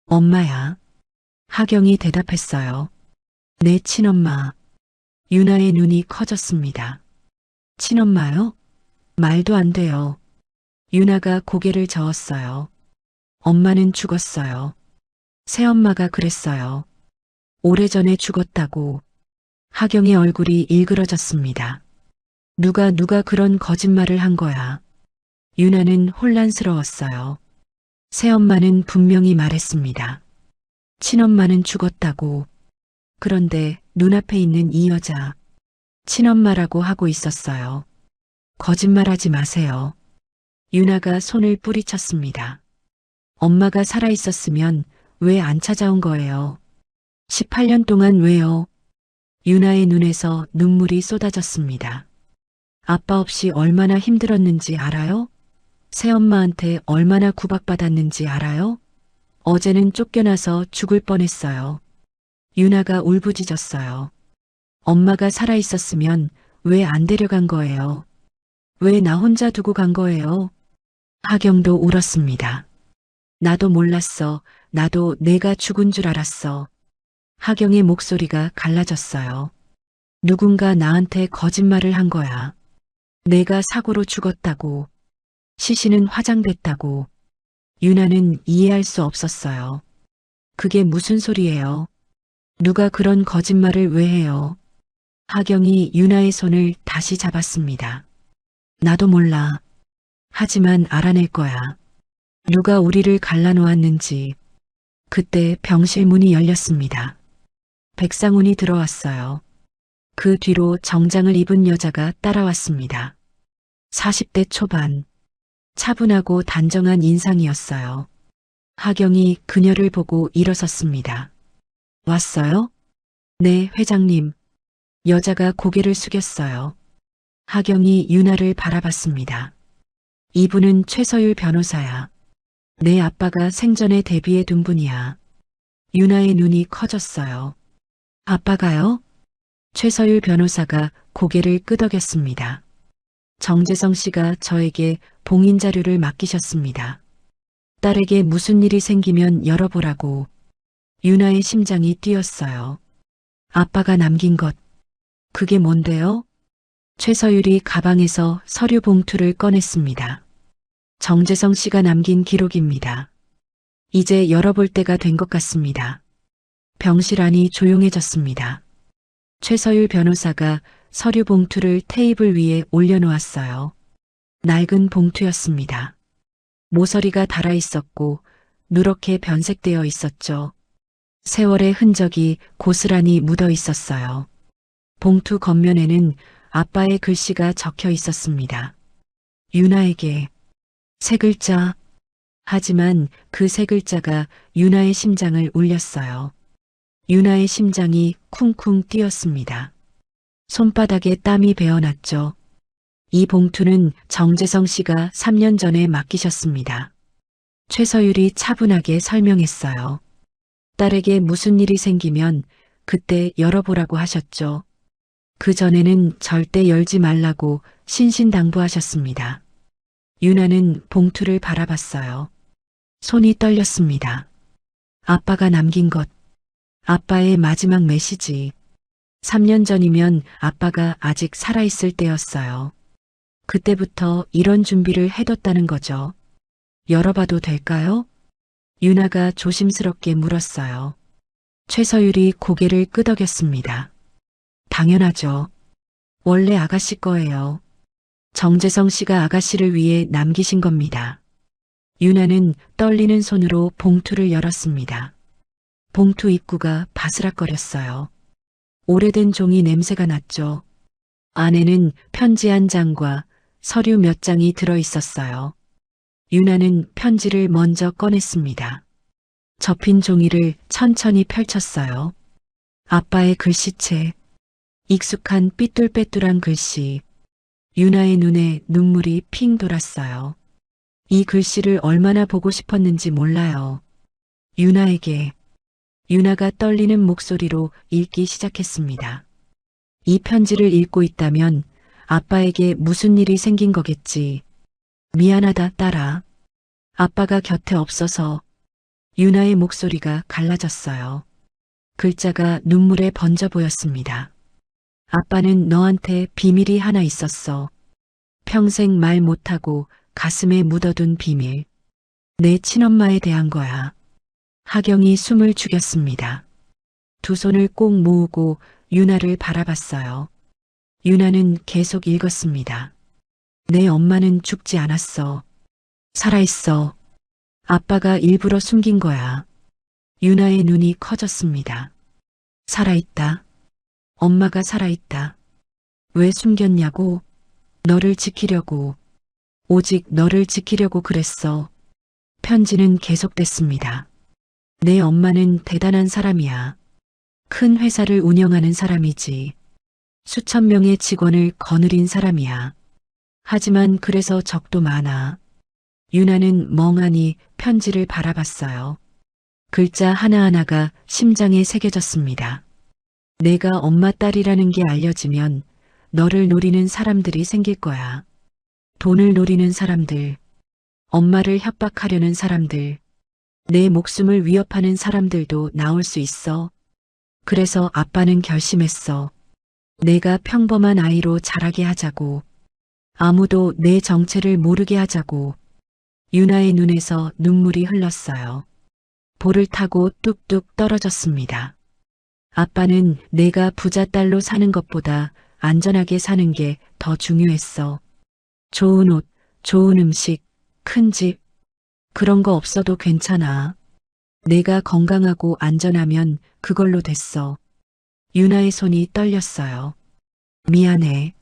엄마야. 하경이 대답했어요. 내 친엄마. 유나의 눈이 커졌습니다. 친엄마요? 말도 안 돼요. 유나가 고개를 저었어요. 엄마는 죽었어요. 새엄마가 그랬어요. 오래전에 죽었다고. 하경의 얼굴이 일그러졌습니다. 누가 그런 거짓말을 한 거야. 유나는 혼란스러웠어요. 새엄마는 분명히 말했습니다. 친엄마는 죽었다고. 그런데 눈앞에 있는 이 여자, 친엄마라고 하고 있었어요. 거짓말하지 마세요. 유나가 손을 뿌리쳤습니다. 엄마가 살아있었으면 왜 안 찾아온 거예요? 18년 동안 왜요? 유나의 눈에서 눈물이 쏟아졌습니다. 아빠 없이 얼마나 힘들었는지 알아요? 새엄마한테 얼마나 구박받았는지 알아요? 어제는 쫓겨나서 죽을 뻔했어요. 유나가 울부짖었어요. 엄마가 살아있었으면 왜 안 데려간 거예요? 왜 나 혼자 두고 간 거예요? 하경도 울었습니다. 나도 몰랐어. 나도 내가 죽은 줄 알았어. 하경의 목소리가 갈라졌어요. 누군가 나한테 거짓말을 한 거야. 내가 사고로 죽었다고. 시신은 화장됐다고. 유나는 이해할 수 없었어요. 그게 무슨 소리예요? 누가 그런 거짓말을 왜 해요? 하경이 유나의 손을 다시 잡았습니다. 나도 몰라. 하지만 알아낼 거야. 누가 우리를 갈라놓았는지. 그때 병실 문이 열렸습니다. 백상훈이 들어왔어요. 그 뒤로 정장을 입은 여자가 따라왔습니다. 40대 초반. 차분하고 단정한 인상이었어요. 하경이 그녀를 보고 일어섰습니다. 왔어요? 네, 회장님. 여자가 고개를 숙였어요. 하경이 유나를 바라봤습니다. 이분은 최서율 변호사야. 내 아빠가 생전에 대비해 둔 분이야. 유나의 눈이 커졌어요. 아빠가요? 최서율 변호사가 고개를 끄덕였습니다. 정재성 씨가 저에게 봉인 자료를 맡기셨습니다. 딸에게 무슨 일이 생기면 열어보라고. 유나의 심장이 뛰었어요. 아빠가 남긴 것. 그게 뭔데요? 최서율이 가방에서 서류 봉투를 꺼냈습니다. 정재성 씨가 남긴 기록입니다. 이제 열어볼 때가 된 것 같습니다. 병실 안이 조용해졌습니다. 최서율 변호사가 서류 봉투를 테이블 위에 올려놓았어요. 낡은 봉투였습니다. 모서리가 달아 있었고 누렇게 변색되어 있었죠. 세월의 흔적이 고스란히 묻어 있었어요. 봉투 겉면에는 아빠의 글씨가 적혀 있었습니다. 유나에게. 세 글자. 하지만 그 세 글자가 유나의 심장을 울렸어요. 유나의 심장이 쿵쿵 뛰었습니다. 손바닥에 땀이 배어났죠. 이 봉투는 정재성 씨가 3년 전에 맡기셨습니다. 최서율이 차분하게 설명했어요. 딸에게 무슨 일이 생기면 그때 열어보라고 하셨죠. 그 전에는 절대 열지 말라고 신신당부하셨습니다. 유나는 봉투를 바라봤어요. 손이 떨렸습니다. 아빠가 남긴 것. 아빠의 마지막 메시지. 3년 전이면 아빠가 아직 살아있을 때였어요. 그때부터 이런 준비를 해뒀다는 거죠. 열어봐도 될까요? 유나가 조심스럽게 물었어요. 최서율이 고개를 끄덕였습니다. 당연하죠. 원래 아가씨 거예요. 정재성 씨가 아가씨를 위해 남기신 겁니다. 유나는 떨리는 손으로 봉투를 열었습니다. 봉투 입구가 바스락거렸어요. 오래된 종이 냄새가 났죠. 안에는 편지 한 장과 서류 몇 장이 들어 있었어요. 유나는 편지를 먼저 꺼냈습니다. 접힌 종이를 천천히 펼쳤어요. 아빠의 글씨체. 익숙한 삐뚤빼뚤한 글씨. 유나의 눈에 눈물이 핑 돌았어요. 이 글씨를 얼마나 보고 싶었는지 몰라요. 유나에게. 유나가 떨리는 목소리로 읽기 시작했습니다. 이 편지를 읽고 있다면 아빠에게 무슨 일이 생긴 거겠지. 미안하다, 딸아. 아빠가 곁에 없어서. 유나의 목소리가 갈라졌어요. 글자가 눈물에 번져 보였습니다. 아빠는 너한테 비밀이 하나 있었어. 평생 말 못하고 가슴에 묻어둔 비밀. 내 친엄마에 대한 거야. 하경이 숨을 죽였습니다. 두 손을 꼭 모으고 유나를 바라봤어요. 유나는 계속 읽었습니다. 내 엄마는 죽지 않았어. 살아있어. 아빠가 일부러 숨긴 거야. 유나의 눈이 커졌습니다. 살아있다. 엄마가 살아있다. 왜 숨겼냐고? 너를 지키려고. 오직 너를 지키려고 그랬어. 편지는 계속됐습니다. 내 엄마는 대단한 사람이야. 큰 회사를 운영하는 사람이지. 수천 명의 직원을 거느린 사람이야. 하지만 그래서 적도 많아. 유나는 멍하니 편지를 바라봤어요. 글자 하나하나가 심장에 새겨졌습니다. 내가 엄마 딸이라는 게 알려지면 너를 노리는 사람들이 생길 거야. 돈을 노리는 사람들, 엄마를 협박하려는 사람들, 내 목숨을 위협하는 사람들도 나올 수 있어. 그래서 아빠는 결심했어. 내가 평범한 아이로 자라게 하자고. 아무도 내 정체를 모르게 하자고. 유나의 눈에서 눈물이 흘렀어요. 볼을 타고 뚝뚝 떨어졌습니다. 아빠는 내가 부자 딸로 사는 것보다 안전하게 사는 게 더 중요했어. 좋은 옷, 좋은 음식, 큰 집, 그런 거 없어도 괜찮아. 내가 건강하고 안전하면 그걸로 됐어. 유나의 손이 떨렸어요. 미안해.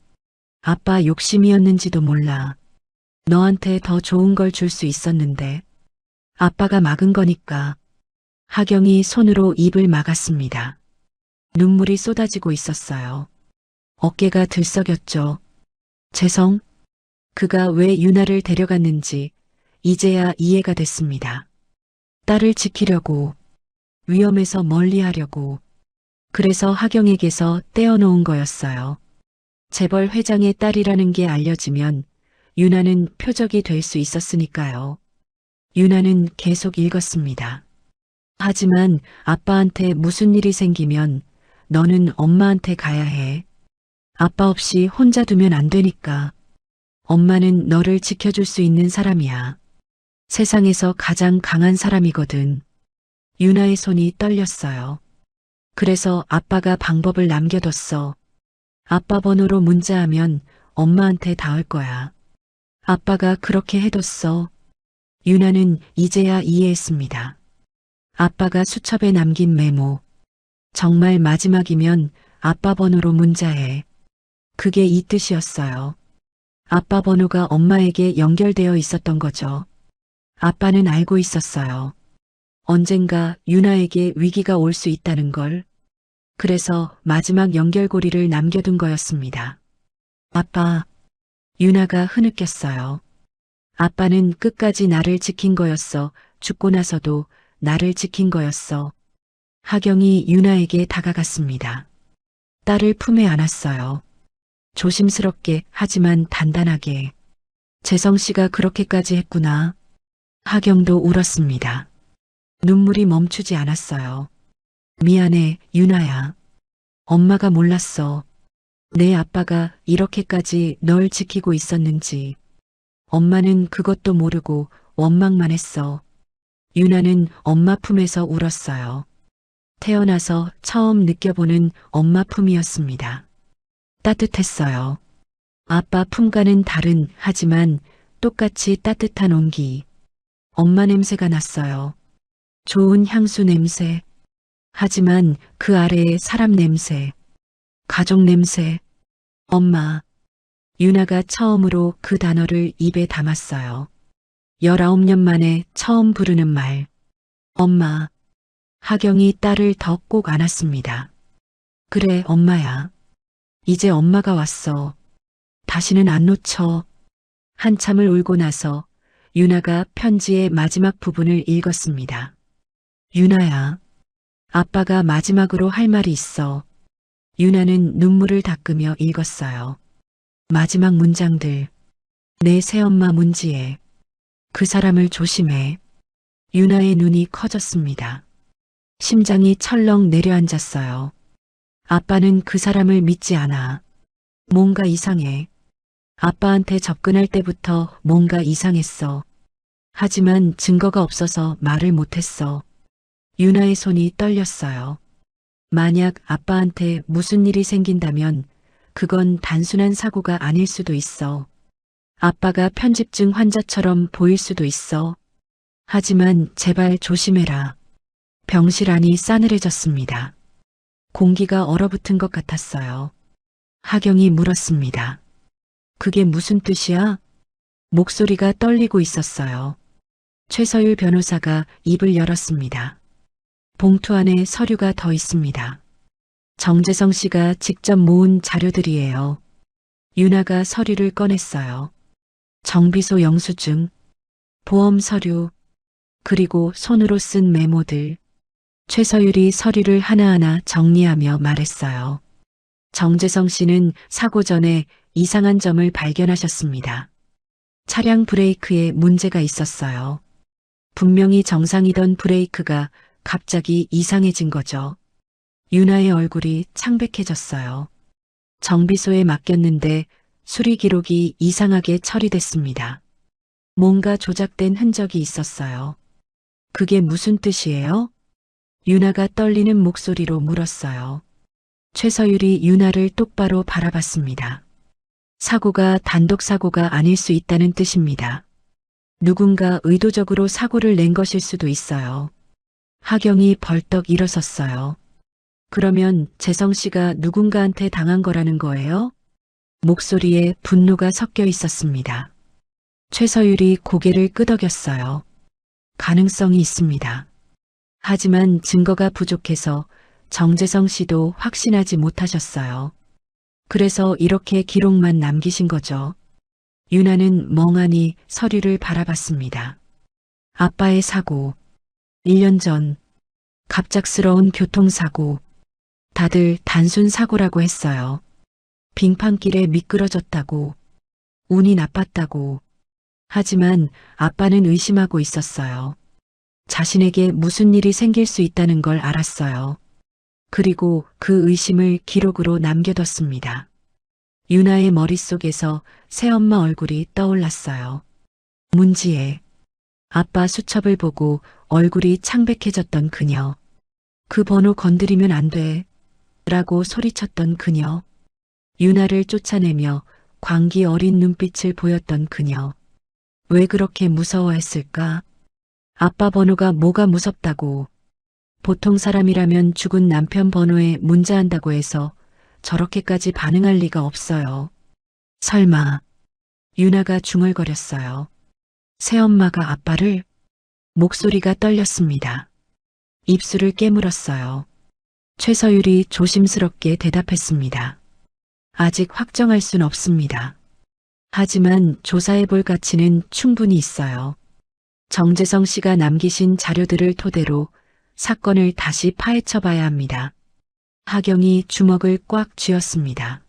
아빠 욕심이었는지도 몰라. 너한테 더 좋은 걸 줄 수 있었는데. 아빠가 막은 거니까. 하경이 손으로 입을 막았습니다. 눈물이 쏟아지고 있었어요. 어깨가 들썩였죠. 재성, 그가 왜 유나를 데려갔는지 이제야 이해가 됐습니다. 딸을 지키려고, 위험에서 멀리하려고. 그래서 하경에게서 떼어놓은 거였어요. 재벌 회장의 딸이라는 게 알려지면 유나는 표적이 될 수 있었으니까요. 유나는 계속 읽었습니다. 하지만 아빠한테 무슨 일이 생기면 너는 엄마한테 가야 해. 아빠 없이 혼자 두면 안 되니까. 엄마는 너를 지켜줄 수 있는 사람이야. 세상에서 가장 강한 사람이거든. 유나의 손이 떨렸어요. 그래서 아빠가 방법을 남겨뒀어. 아빠 번호로 문자하면 엄마한테 닿을 거야. 아빠가 그렇게 해뒀어. 유나는 이제야 이해했습니다. 아빠가 수첩에 남긴 메모. 정말 마지막이면 아빠 번호로 문자해. 그게 이 뜻이었어요. 아빠 번호가 엄마에게 연결되어 있었던 거죠. 아빠는 알고 있었어요. 언젠가 유나에게 위기가 올 수 있다는 걸. 그래서 마지막 연결고리를 남겨둔 거였습니다. 아빠, 유나가 흐느꼈어요. 아빠는 끝까지 나를 지킨 거였어. 죽고 나서도 나를 지킨 거였어. 하경이 유나에게 다가갔습니다. 딸을 품에 안았어요. 조심스럽게 하지만 단단하게. 재성 씨가 그렇게까지 했구나. 하경도 울었습니다. 눈물이 멈추지 않았어요. 미안해, 유나야. 엄마가 몰랐어. 내 아빠가 이렇게까지 널 지키고 있었는지. 엄마는 그것도 모르고 원망만 했어. 유나는 엄마 품에서 울었어요. 태어나서 처음 느껴보는 엄마 품이었습니다. 따뜻했어요. 아빠 품과는 다른 하지만 똑같이 따뜻한 온기. 엄마 냄새가 났어요. 좋은 향수 냄새. 하지만 그 아래에 사람 냄새. 가족 냄새. 엄마. 유나가 처음으로 그 단어를 입에 담았어요. 19년 만에 처음 부르는 말. 엄마. 하경이 딸을 더 꼭 안았습니다. 그래, 엄마야. 이제 엄마가 왔어. 다시는 안 놓쳐. 한참을 울고 나서 유나가 편지의 마지막 부분을 읽었습니다. 유나야, 아빠가 마지막으로 할 말이 있어. 유나는 눈물을 닦으며 읽었어요. 마지막 문장들. 내 새엄마 문지혜. 그 사람을 조심해. 유나의 눈이 커졌습니다. 심장이 철렁 내려앉았어요. 아빠는 그 사람을 믿지 않아. 뭔가 이상해. 아빠한테 접근할 때부터 뭔가 이상했어. 하지만 증거가 없어서 말을 못했어. 유나의 손이 떨렸어요. 만약 아빠한테 무슨 일이 생긴다면 그건 단순한 사고가 아닐 수도 있어. 아빠가 편집증 환자처럼 보일 수도 있어. 하지만 제발 조심해라. 병실 안이 싸늘해졌습니다. 공기가 얼어붙은 것 같았어요. 하경이 물었습니다. 그게 무슨 뜻이야? 목소리가 떨리고 있었어요. 최서율 변호사가 입을 열었습니다. 봉투 안에 서류가 더 있습니다. 정재성 씨가 직접 모은 자료들이에요. 유나가 서류를 꺼냈어요. 정비소 영수증, 보험 서류, 그리고 손으로 쓴 메모들. 최서율이 서류를 하나하나 정리하며 말했어요. 정재성 씨는 사고 전에 이상한 점을 발견하셨습니다. 차량 브레이크에 문제가 있었어요. 분명히 정상이던 브레이크가 갑자기 이상해진 거죠. 유나의 얼굴이 창백해졌어요. 정비소에 맡겼는데 수리 기록이 이상하게 처리됐습니다. 뭔가 조작된 흔적이 있었어요. 그게 무슨 뜻이에요? 유나가 떨리는 목소리로 물었어요. 최서율이 유나를 똑바로 바라봤습니다. 사고가 단독 사고가 아닐 수 있다는 뜻입니다. 누군가 의도적으로 사고를 낸 것일 수도 있어요. 하경이 벌떡 일어섰어요. 그러면 재성 씨가 누군가한테 당한 거라는 거예요? 목소리에 분노가 섞여 있었습니다. 최서율이 고개를 끄덕였어요. 가능성이 있습니다. 하지만 증거가 부족해서 정재성 씨도 확신하지 못하셨어요. 그래서 이렇게 기록만 남기신 거죠. 유나는 멍하니 서류를 바라봤습니다. 아빠의 사고, 1년 전, 갑작스러운 교통사고, 다들 단순 사고라고 했어요. 빙판길에 미끄러졌다고, 운이 나빴다고. 하지만 아빠는 의심하고 있었어요. 자신에게 무슨 일이 생길 수 있다는 걸 알았어요. 그리고 그 의심을 기록으로 남겨뒀습니다. 유나의 머릿속에서 새엄마 얼굴이 떠올랐어요. 문지혜. 아빠 수첩을 보고 얼굴이 창백해졌던 그녀. 그 번호 건드리면 안 돼. 라고 소리쳤던 그녀. 유나를 쫓아내며 광기 어린 눈빛을 보였던 그녀. 왜 그렇게 무서워했을까? 아빠 번호가 뭐가 무섭다고. 보통 사람이라면 죽은 남편 번호에 문자한다고 해서 저렇게까지 반응할 리가 없어요. 설마. 유나가 중얼거렸어요. 새엄마가 아빠를? 목소리가 떨렸습니다. 입술을 깨물었어요. 최서율이 조심스럽게 대답했습니다. 아직 확정할 순 없습니다. 하지만 조사해볼 가치는 충분히 있어요. 정재성 씨가 남기신 자료들을 토대로 사건을 다시 파헤쳐봐야 합니다. 하경이 주먹을 꽉 쥐었습니다.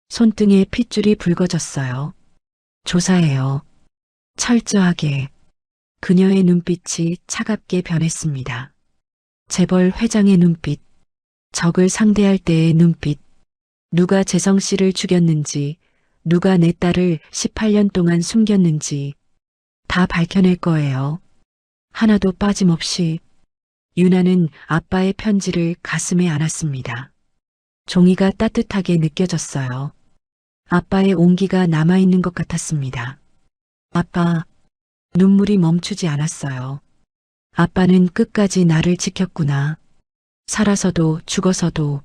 손등에 핏줄이 붉어졌어요. 조사해요. 철저하게. 그녀의 눈빛이 차갑게 변했습니다. 재벌 회장의 눈빛, 적을 상대할 때의 눈빛, 누가 재성 씨를 죽였는지, 누가 내 딸을 18년 동안 숨겼는지 다 밝혀낼 거예요. 하나도 빠짐없이. 유나는 아빠의 편지를 가슴에 안았습니다. 종이가 따뜻하게 느껴졌어요. 아빠의 온기가 남아있는 것 같았습니다. 아빠, 눈물이 멈추지 않았어요. 아빠는 끝까지 나를 지켰구나. 살아서도 죽어서도.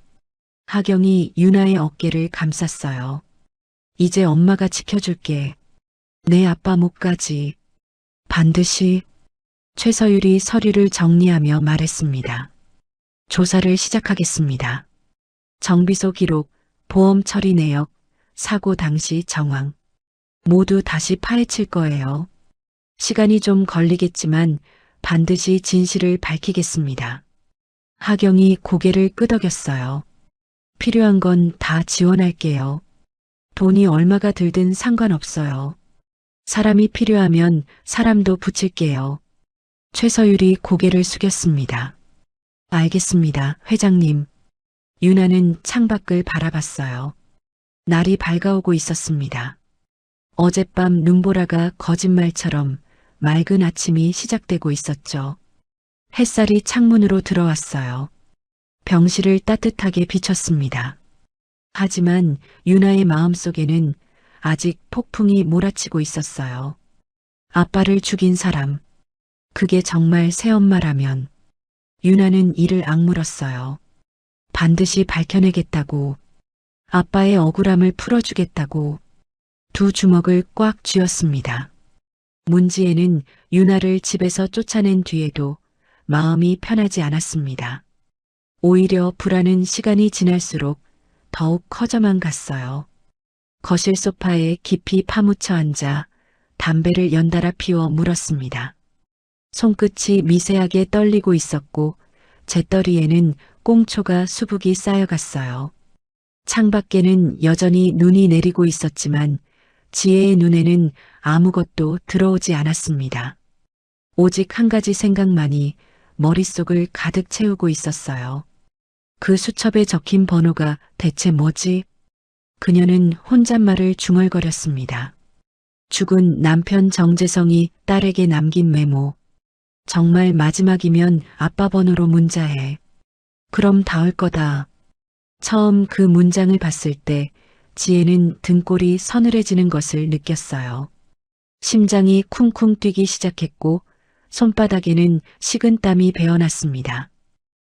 하경이 유나의 어깨를 감쌌어요. 이제 엄마가 지켜줄게. 내 아빠 목까지. 반드시. 최서율이 서류를 정리하며 말했습니다. 조사를 시작하겠습니다. 정비소 기록, 보험 처리 내역, 사고 당시 정황. 모두 다시 파헤칠 거예요. 시간이 좀 걸리겠지만 반드시 진실을 밝히겠습니다. 하경이 고개를 끄덕였어요. 필요한 건 다 지원할게요. 돈이 얼마가 들든 상관없어요. 사람이 필요하면 사람도 붙일게요. 최서율이 고개를 숙였습니다. 알겠습니다, 회장님. 유나는 창밖을 바라봤어요. 날이 밝아오고 있었습니다. 어젯밤 눈보라가 거짓말처럼 맑은 아침이 시작되고 있었죠. 햇살이 창문으로 들어왔어요. 병실을 따뜻하게 비췄습니다. 하지만 유나의 마음속에는 아직 폭풍이 몰아치고 있었어요. 아빠를 죽인 사람, 그게 정말 새엄마라면 유나는 이를 악물었어요. 반드시 밝혀내겠다고, 아빠의 억울함을 풀어주겠다고 두 주먹을 꽉 쥐었습니다. 문지혜는 유나를 집에서 쫓아낸 뒤에도 마음이 편하지 않았습니다. 오히려 불안은 시간이 지날수록 더욱 커져만 갔어요. 거실 소파에 깊이 파묻혀 앉아 담배를 연달아 피워 물었습니다. 손끝이 미세하게 떨리고 있었고 재떨이에는 꽁초가 수북이 쌓여갔어요. 창밖에는 여전히 눈이 내리고 있었지만 지혜의 눈에는 아무것도 들어오지 않았습니다. 오직 한 가지 생각만이 머릿속을 가득 채우고 있었어요. 그 수첩에 적힌 번호가 대체 뭐지? 그녀는 혼잣말을 중얼거렸습니다. 죽은 남편 정재성이 딸에게 남긴 메모. 정말 마지막이면 아빠 번호로 문자해. 그럼 닿을 거다. 처음 그 문장을 봤을 때 지혜는 등골이 서늘해지는 것을 느꼈어요. 심장이 쿵쿵 뛰기 시작했고 손바닥에는 식은 땀이 배어났습니다.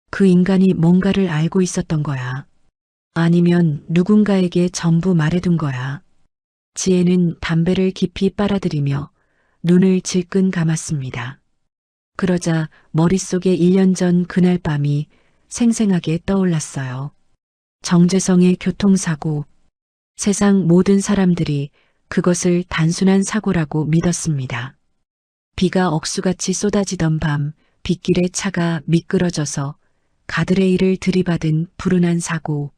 그 인간이 뭔가를 알고 있었던 거야. 아니면 누군가에게 전부 말해둔 거야. 지혜는 담배를 깊이 빨아들이며 눈을 질끈 감았습니다. 그러자 머릿속에 1년 전 그날 밤이 생생하게 떠올랐어요. 정재성의 교통사고. 세상 모든 사람들이 그것을 단순한 사고라고 믿었습니다. 비가 억수같이 쏟아지던 밤 빗길에 차가 미끄러져서 가드레일을 들이받은 불운한 사고.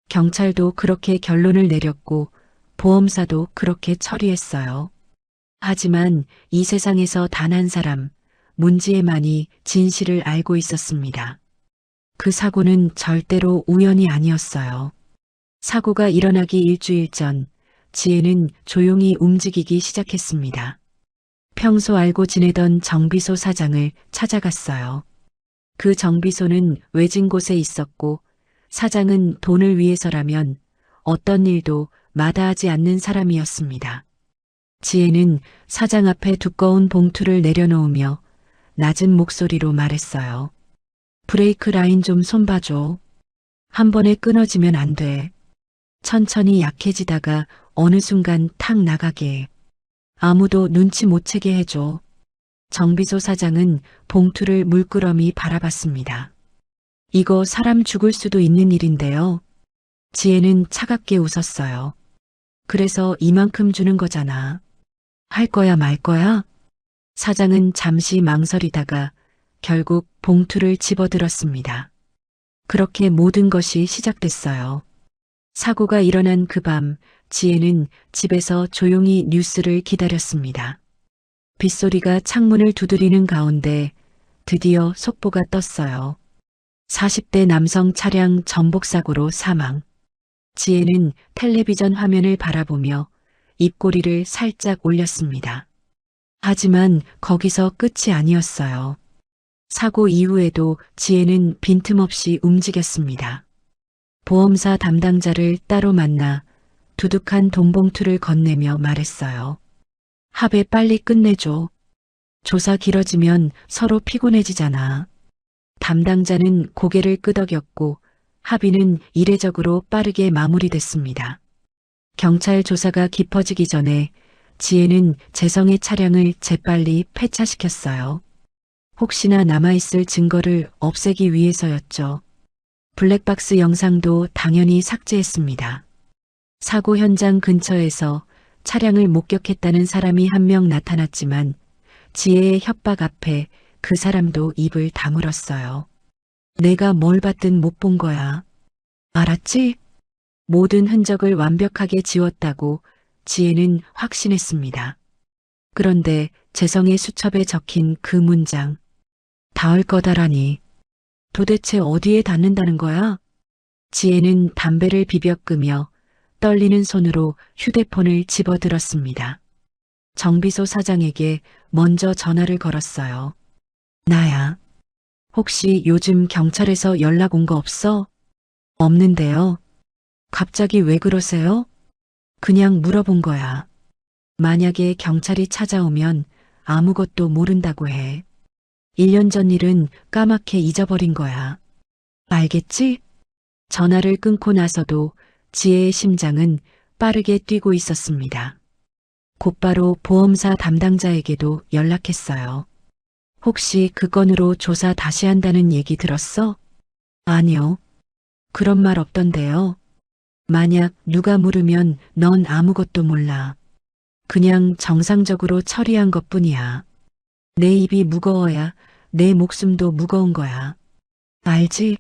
경찰도 그렇게 결론을 내렸고 보험사도 그렇게 처리했어요. 하지만 이 세상에서 단 한 사람, 문지혜만이 진실을 알고 있었습니다. 그 사고는 절대로 우연이 아니었어요. 사고가 일어나기 일주일 전 지혜는 조용히 움직이기 시작했습니다. 평소 알고 지내던 정비소 사장을 찾아갔어요. 그 정비소는 외진 곳에 있었고 사장은 돈을 위해서라면 어떤 일도 마다하지 않는 사람이었습니다. 지혜는 사장 앞에 두꺼운 봉투를 내려놓으며 낮은 목소리로 말했어요. 브레이크 라인 좀 손봐줘. 한 번에 끊어지면 안 돼. 천천히 약해지다가 어느 순간 탁 나가게. 아무도 눈치 못 채게 해줘. 정비소 사장은 봉투를 물끄러미 바라봤습니다. 이거 사람 죽을 수도 있는 일인데요. 지혜는 차갑게 웃었어요. 그래서 이만큼 주는 거잖아. 할 거야 말 거야? 사장은 잠시 망설이다가 결국 봉투를 집어들었습니다. 그렇게 모든 것이 시작됐어요. 사고가 일어난 그 밤 지혜는 집에서 조용히 뉴스를 기다렸습니다. 빗소리가 창문을 두드리는 가운데 드디어 속보가 떴어요. 40대 남성 차량 전복사고로 사망. 지혜는 텔레비전 화면을 바라보며 입꼬리를 살짝 올렸습니다. 하지만 거기서 끝이 아니었어요. 사고 이후에도 지혜는 빈틈없이 움직였습니다. 보험사 담당자를 따로 만나 두둑한 돈봉투를 건네며 말했어요. 합의 빨리 끝내줘. 조사 길어지면 서로 피곤해지잖아. 담당자는 고개를 끄덕였고 합의는 이례적으로 빠르게 마무리됐습니다. 경찰 조사가 깊어지기 전에 지혜는 재성의 차량을 재빨리 폐차시켰어요. 혹시나 남아있을 증거를 없애기 위해서였죠. 블랙박스 영상도 당연히 삭제했습니다. 사고 현장 근처에서 차량을 목격했다는 사람이 한 명 나타났지만 지혜의 협박 앞에 그 사람도 입을 다물었어요. 내가 뭘 봤든 못 본 거야. 알았지? 모든 흔적을 완벽하게 지웠다고 지혜는 확신했습니다. 그런데 재성의 수첩에 적힌 그 문장. 닿을 거다라니. 도대체 어디에 닿는다는 거야? 지혜는 담배를 비벼 끄며 떨리는 손으로 휴대폰을 집어들었습니다. 정비소 사장에게 먼저 전화를 걸었어요. 나야. 혹시 요즘 경찰에서 연락 온 거 없어? 없는데요. 갑자기 왜 그러세요? 그냥 물어본 거야. 만약에 경찰이 찾아오면 아무것도 모른다고 해. 1년 전 일은 까맣게 잊어버린 거야. 알겠지? 전화를 끊고 나서도 지혜의 심장은 빠르게 뛰고 있었습니다. 곧바로 보험사 담당자에게도 연락했어요. 혹시 그 건으로 조사 다시 한다는 얘기 들었어? 아니요. 그런 말 없던데요. 만약 누가 물으면 넌 아무것도 몰라. 그냥 정상적으로 처리한 것뿐이야. 내 입이 무거워야 내 목숨도 무거운 거야. 알지?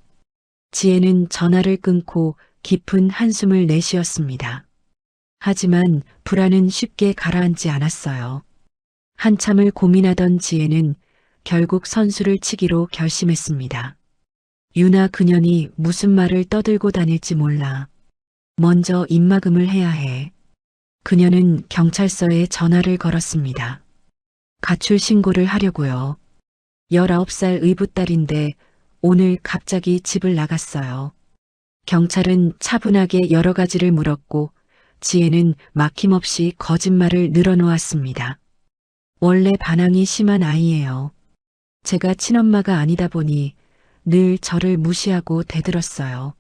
지혜는 전화를 끊고 깊은 한숨을 내쉬었습니다. 하지만 불안은 쉽게 가라앉지 않았어요. 한참을 고민하던 지혜는 결국 선수를 치기로 결심했습니다. 유나 그년이 무슨 말을 떠들고 다닐지 몰라. 먼저 입막음을 해야 해. 그녀는 경찰서에 전화를 걸었습니다. 가출 신고를 하려고요. 19살 의붓딸인데 오늘 갑자기 집을 나갔어요. 경찰은 차분하게 여러 가지를 물었고 지혜는 막힘없이 거짓말을 늘어놓았습니다. 원래 반항이 심한 아이예요. 제가 친엄마가 아니다 보니 늘 저를 무시하고 대들었어요.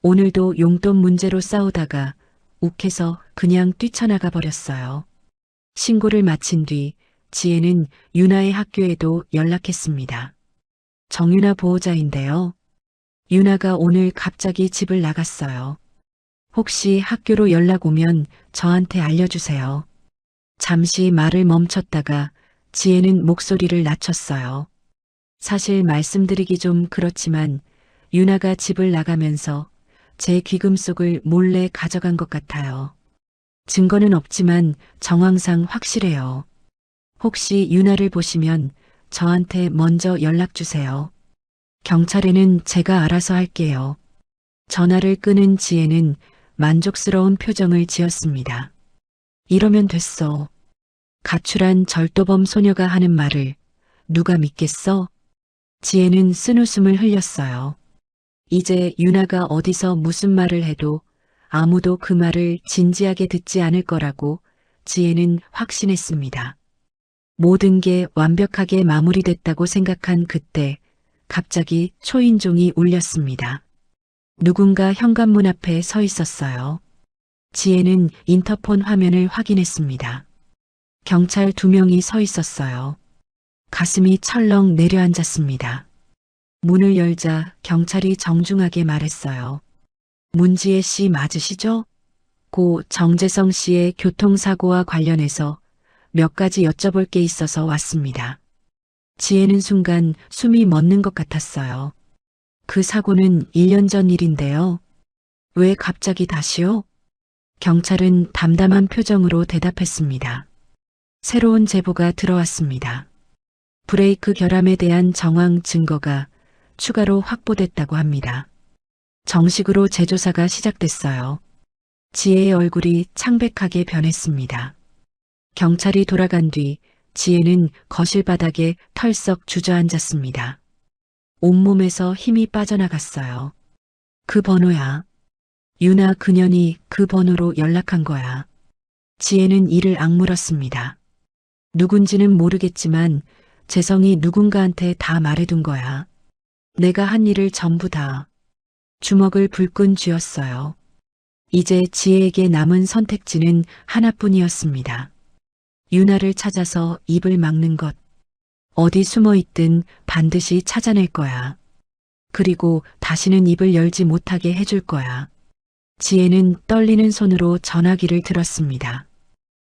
오늘도 용돈 문제로 싸우다가 욱해서 그냥 뛰쳐나가 버렸어요. 신고를 마친 뒤 지혜는 유나의 학교에도 연락했습니다. 정유나 보호자인데요. 유나가 오늘 갑자기 집을 나갔어요. 혹시 학교로 연락 오면 저한테 알려주세요. 잠시 말을 멈췄다가 지혜는 목소리를 낮췄어요. 사실 말씀드리기 좀 그렇지만 유나가 집을 나가면서 제 귀금속을 몰래 가져간 것 같아요. 증거는 없지만 정황상 확실해요. 혹시 유나를 보시면 저한테 먼저 연락 주세요. 경찰에는 제가 알아서 할게요. 전화를 끊은 지혜는 만족스러운 표정을 지었습니다. 이러면 됐어. 가출한 절도범 소녀가 하는 말을 누가 믿겠어? 지혜는 쓴웃음을 흘렸어요. 이제 유나가 어디서 무슨 말을 해도 아무도 그 말을 진지하게 듣지 않을 거라고 지혜는 확신했습니다. 모든 게 완벽하게 마무리됐다고 생각한 그때 갑자기 초인종이 울렸습니다. 누군가 현관문 앞에 서 있었어요. 지혜는 인터폰 화면을 확인했습니다. 경찰 2명이 서 있었어요. 가슴이 철렁 내려앉았습니다. 문을 열자 경찰이 정중하게 말했어요. 문지혜 씨 맞으시죠? 고 정재성 씨의 교통사고와 관련해서 몇 가지 여쭤볼 게 있어서 왔습니다. 지혜는 순간 숨이 멎는 것 같았어요. 그 사고는 1년 전 일인데요. 왜 갑자기 다시요? 경찰은 담담한 표정으로 대답했습니다. 새로운 제보가 들어왔습니다. 브레이크 결함에 대한 정황 증거가 추가로 확보됐다고 합니다. 정식으로 재조사가 시작됐어요. 지혜의 얼굴이 창백하게 변했습니다. 경찰이 돌아간 뒤 지혜는 거실 바닥에 털썩 주저앉았습니다. 온몸에서 힘이 빠져나갔어요. 그 번호야. 유나 그년이 그 번호로 연락한 거야. 지혜는 이를 악물었습니다. 누군지는 모르겠지만 재성이 누군가한테 다 말해둔 거야. 내가 한 일을 전부 다. 주먹을 불끈 쥐었어요. 이제 지혜에게 남은 선택지는 하나뿐이었습니다. 유나를 찾아서 입을 막는 것. 어디 숨어 있든 반드시 찾아낼 거야. 그리고 다시는 입을 열지 못하게 해줄 거야. 지혜는 떨리는 손으로 전화기를 들었습니다.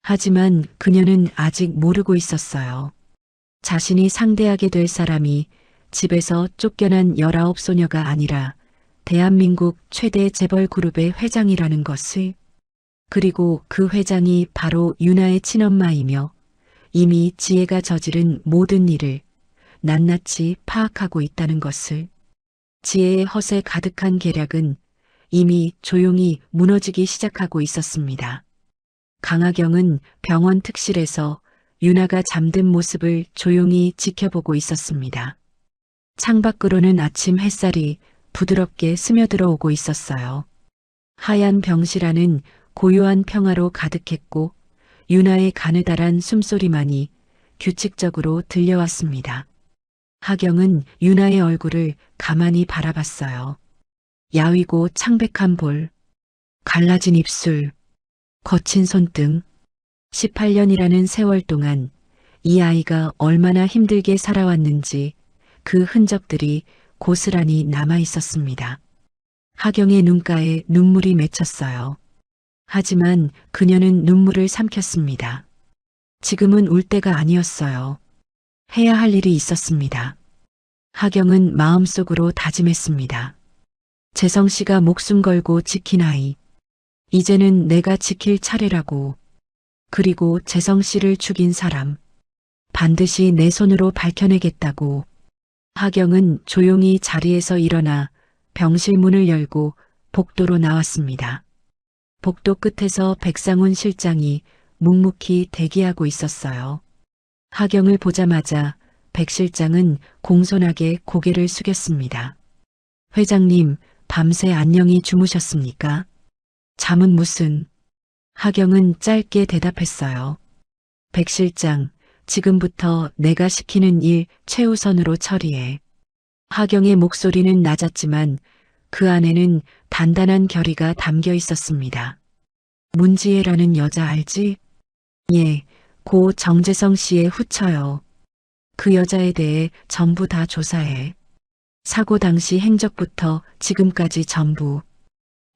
하지만 그녀는 아직 모르고 있었어요. 자신이 상대하게 될 사람이 집에서 쫓겨난 19소녀가 아니라 대한민국 최대 재벌 그룹의 회장이라는 것을, 그리고 그 회장이 바로 유나의 친엄마이며 이미 지혜가 저지른 모든 일을 낱낱이 파악하고 있다는 것을. 지혜의 허세 가득한 계략은 이미 조용히 무너지기 시작하고 있었습니다. 강하경은 병원 특실에서 유나가 잠든 모습을 조용히 지켜보고 있었습니다. 창밖으로는 아침 햇살이 부드럽게 스며들어 오고 있었어요. 하얀 병실 안은 고요한 평화로 가득했고 유나의 가느다란 숨소리만이 규칙적으로 들려왔습니다. 하경은 유나의 얼굴을 가만히 바라봤어요. 야위고 창백한 볼, 갈라진 입술, 거친 손등. 18년이라는 세월 동안 이 아이가 얼마나 힘들게 살아왔는지 그 흔적들이 고스란히 남아 있었습니다. 하경의 눈가에 눈물이 맺혔어요. 하지만 그녀는 눈물을 삼켰습니다. 지금은 울 때가 아니었어요. 해야 할 일이 있었습니다. 하경은 마음속으로 다짐했습니다. 재성 씨가 목숨 걸고 지킨 아이. 이제는 내가 지킬 차례라고. 그리고 재성 씨를 죽인 사람. 반드시 내 손으로 밝혀내겠다고. 하경은 조용히 자리에서 일어나 병실 문을 열고 복도로 나왔습니다. 복도 끝에서 백상훈 실장이 묵묵히 대기하고 있었어요. 하경을 보자마자 백 실장은 공손하게 고개를 숙였습니다. 회장님, 밤새 안녕히 주무셨습니까? 잠은 무슨? 하경은 짧게 대답했어요. 백 실장, 지금부터 내가 시키는 일 최우선으로 처리해. 하경의 목소리는 낮았지만 그 안에는 단단한 결의가 담겨 있었습니다. 문지혜라는 여자 알지? 예, 고 정재성 씨의 후처요. 그 여자에 대해 전부 다 조사해. 사고 당시 행적부터 지금까지 전부.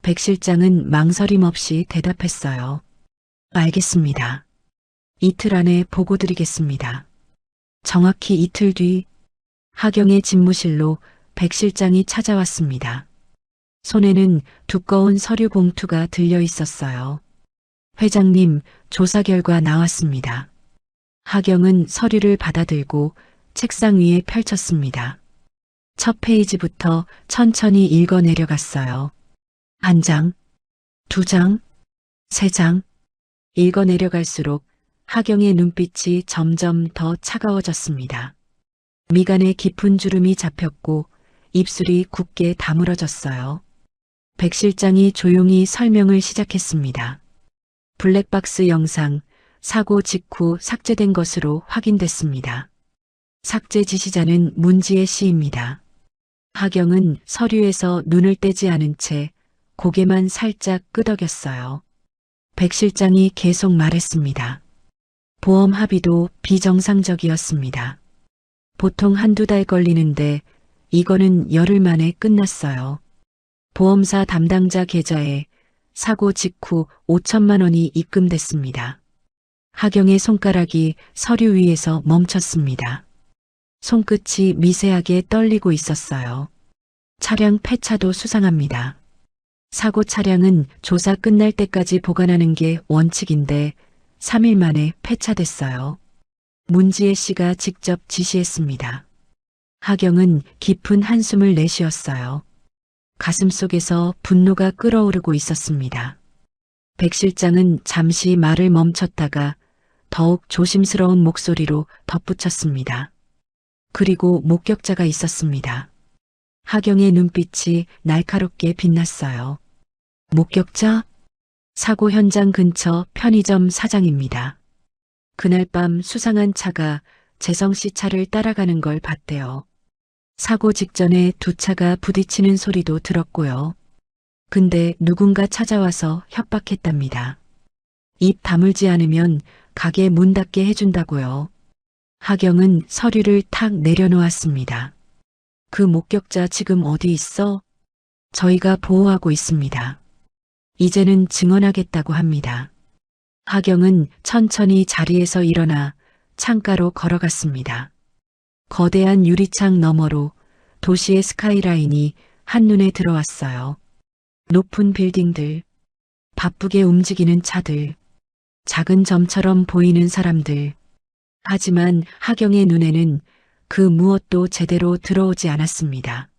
백 실장은 망설임 없이 대답했어요. 알겠습니다. 이틀 안에 보고 드리겠습니다. 정확히 이틀 뒤 하경의 집무실로 백 실장이 찾아왔습니다. 손에는 두꺼운 서류 봉투가 들려 있었어요. 회장님, 조사 결과 나왔습니다. 하경은 서류를 받아들고 책상 위에 펼쳤습니다. 첫 페이지부터 천천히 읽어 내려갔어요. 한 장, 두 장, 세 장. 읽어 내려갈수록 하경의 눈빛이 점점 더 차가워졌습니다. 미간에 깊은 주름이 잡혔고 입술이 굳게 다물어졌어요. 백 실장이 조용히 설명을 시작했습니다. 블랙박스 영상, 사고 직후 삭제된 것으로 확인됐습니다. 삭제 지시자는 문지혜 씨입니다. 하경은 서류에서 눈을 떼지 않은 채 고개만 살짝 끄덕였어요. 백 실장이 계속 말했습니다. 보험 합의도 비정상적이었습니다. 보통 한두 달 걸리는데 이거는 열흘 만에 끝났어요. 보험사 담당자 계좌에 사고 직후 5천만 원이 입금됐습니다. 하경의 손가락이 서류 위에서 멈췄습니다. 손끝이 미세하게 떨리고 있었어요. 차량 폐차도 수상합니다. 사고 차량은 조사 끝날 때까지 보관하는 게 원칙인데 3일 만에 폐차됐어요. 문지혜 씨가 직접 지시했습니다. 하경은 깊은 한숨을 내쉬었어요. 가슴속에서 분노가 끓어오르고 있었습니다. 백 실장은 잠시 말을 멈췄다가 더욱 조심스러운 목소리로 덧붙였습니다. 그리고 목격자가 있었습니다. 하경의 눈빛이 날카롭게 빛났어요. 목격자? 사고 현장 근처 편의점 사장입니다. 그날 밤 수상한 차가 재성 씨 차를 따라가는 걸 봤대요. 사고 직전에 두 차가 부딪히는 소리도 들었고요. 근데 누군가 찾아와서 협박했답니다. 입 다물지 않으면 가게 문 닫게 해준다고요. 하경은 서류를 탁 내려놓았습니다. 그 목격자 지금 어디 있어? 저희가 보호하고 있습니다. 이제는 증언하겠다고 합니다. 하경은 천천히 자리에서 일어나 창가로 걸어갔습니다. 거대한 유리창 너머로 도시의 스카이라인이 한눈에 들어왔어요. 높은 빌딩들, 바쁘게 움직이는 차들, 작은 점처럼 보이는 사람들. 하지만 하경의 눈에는 그 무엇도 제대로 들어오지 않았습니다.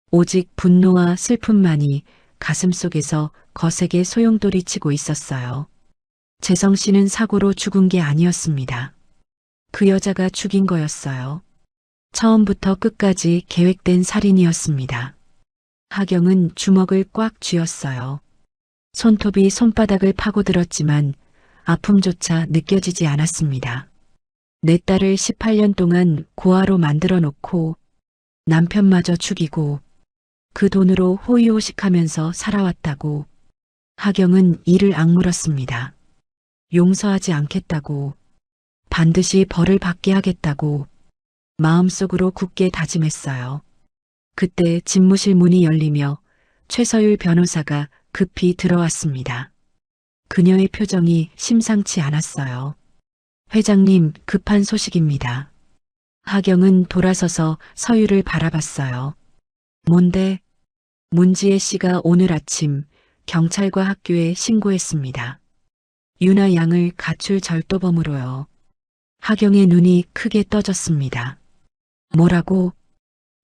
오직 분노와 슬픔만이 가슴속에서 거세게 소용돌이치고 있었어요. 재성 씨는 사고로 죽은 게 아니었습니다. 그 여자가 죽인 거였어요. 처음부터 끝까지 계획된 살인이었습니다. 하경은 주먹을 꽉 쥐었어요. 손톱이 손바닥을 파고들었지만 아픔조차 느껴지지 않았습니다. 내 딸을 18년 동안 고아로 만들어 놓고 남편마저 죽이고 그 돈으로 호의호식하면서 살아왔다고. 하경은 이를 악물었습니다. 용서하지 않겠다고, 반드시 벌을 받게 하겠다고 마음속으로 굳게 다짐했어요. 그때 집무실 문이 열리며 최서율 변호사가 급히 들어왔습니다. 그녀의 표정이 심상치 않았어요. 회장님, 급한 소식입니다. 하경은 돌아서서 서율을 바라봤어요. 뭔데? 문지혜 씨가 오늘 아침 경찰과 학교에 신고했습니다. 유나 양을 가출 절도범으로요. 하경의 눈이 크게 떠졌습니다. 뭐라고?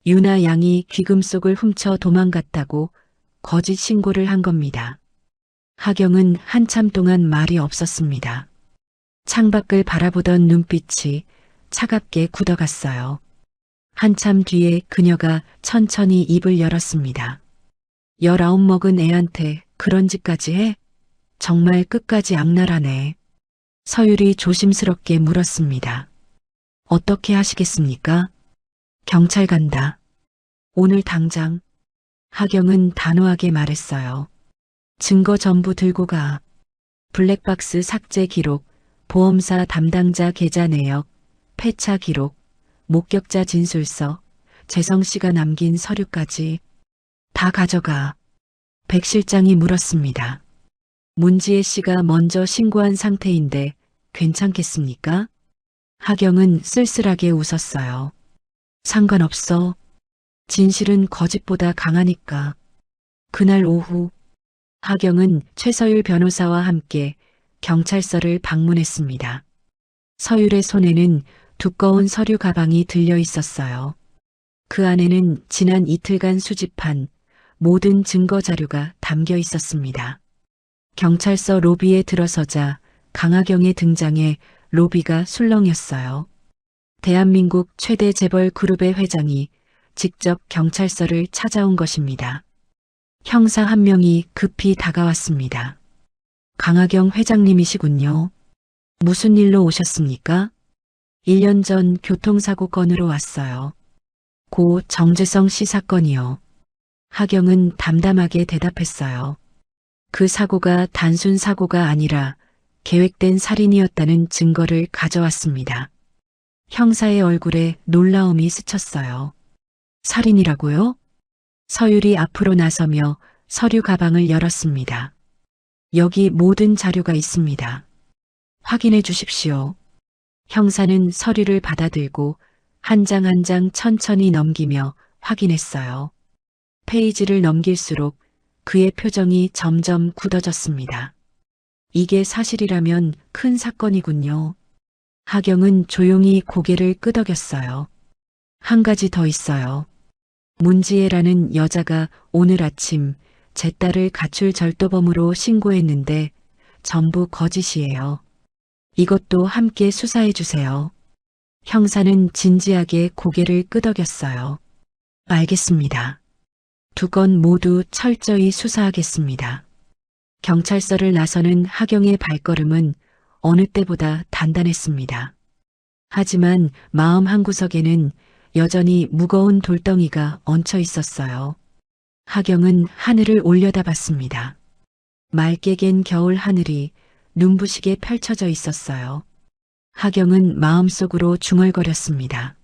유나 양이 귀금속을 훔쳐 도망갔다고 거짓 신고를 한 겁니다. 하경은 한참 동안 말이 없었습니다. 창밖을 바라보던 눈빛이 차갑게 굳어갔어요. 한참 뒤에 그녀가 천천히 입을 열었습니다. 19 먹은 애한테 그런 짓까지 해? 정말 끝까지 악랄하네. 서율이 조심스럽게 물었습니다. 어떻게 하시겠습니까? 경찰 간다. 오늘 당장. 하경은 단호하게 말했어요. 증거 전부 들고 가. 블랙박스 삭제 기록, 보험사 담당자 계좌 내역, 폐차 기록, 목격자 진술서, 재성 씨가 남긴 서류까지 다 가져가. 백 실장이 물었습니다. 문지혜 씨가 먼저 신고한 상태인데 괜찮겠습니까? 하경은 쓸쓸하게 웃었어요. 상관없어. 진실은 거짓보다 강하니까. 그날 오후 하경은 최서율 변호사와 함께 경찰서를 방문했습니다. 서율의 손에는 두꺼운 서류 가방이 들려 있었어요. 그 안에는 지난 이틀간 수집한 모든 증거 자료가 담겨 있었습니다. 경찰서 로비에 들어서자 강하경의 등장에 로비가 술렁였어요. 대한민국 최대 재벌 그룹의 회장이 직접 경찰서를 찾아온 것입니다. 형사 한 명이 급히 다가왔습니다. 강하경 회장님이시군요. 무슨 일로 오셨습니까? 1년 전 교통사고 건으로 왔어요. 고 정재성 씨 사건이요. 하경은 담담하게 대답했어요. 그 사고가 단순 사고가 아니라 계획된 살인이었다는 증거를 가져왔습니다. 형사의 얼굴에 놀라움이 스쳤어요. 살인이라고요? 서율이 앞으로 나서며 서류 가방을 열었습니다. 여기 모든 자료가 있습니다. 확인해 주십시오. 형사는 서류를 받아들고 한 장 한 장 천천히 넘기며 확인했어요. 페이지를 넘길수록 그의 표정이 점점 굳어졌습니다. 이게 사실이라면 큰 사건이군요. 하경은 조용히 고개를 끄덕였어요. 한 가지 더 있어요. 문지혜라는 여자가 오늘 아침 제 딸을 가출 절도범으로 신고했는데 전부 거짓이에요. 이것도 함께 수사해 주세요. 형사는 진지하게 고개를 끄덕였어요. 알겠습니다. 두 건 모두 철저히 수사하겠습니다. 경찰서를 나서는 하경의 발걸음은 어느 때보다 단단했습니다. 하지만 마음 한구석에는 여전히 무거운 돌덩이가 얹혀 있었어요. 하경은 하늘을 올려다봤습니다. 맑게 갠 겨울 하늘이 눈부시게 펼쳐져 있었어요. 하경은 마음속으로 중얼거렸습니다.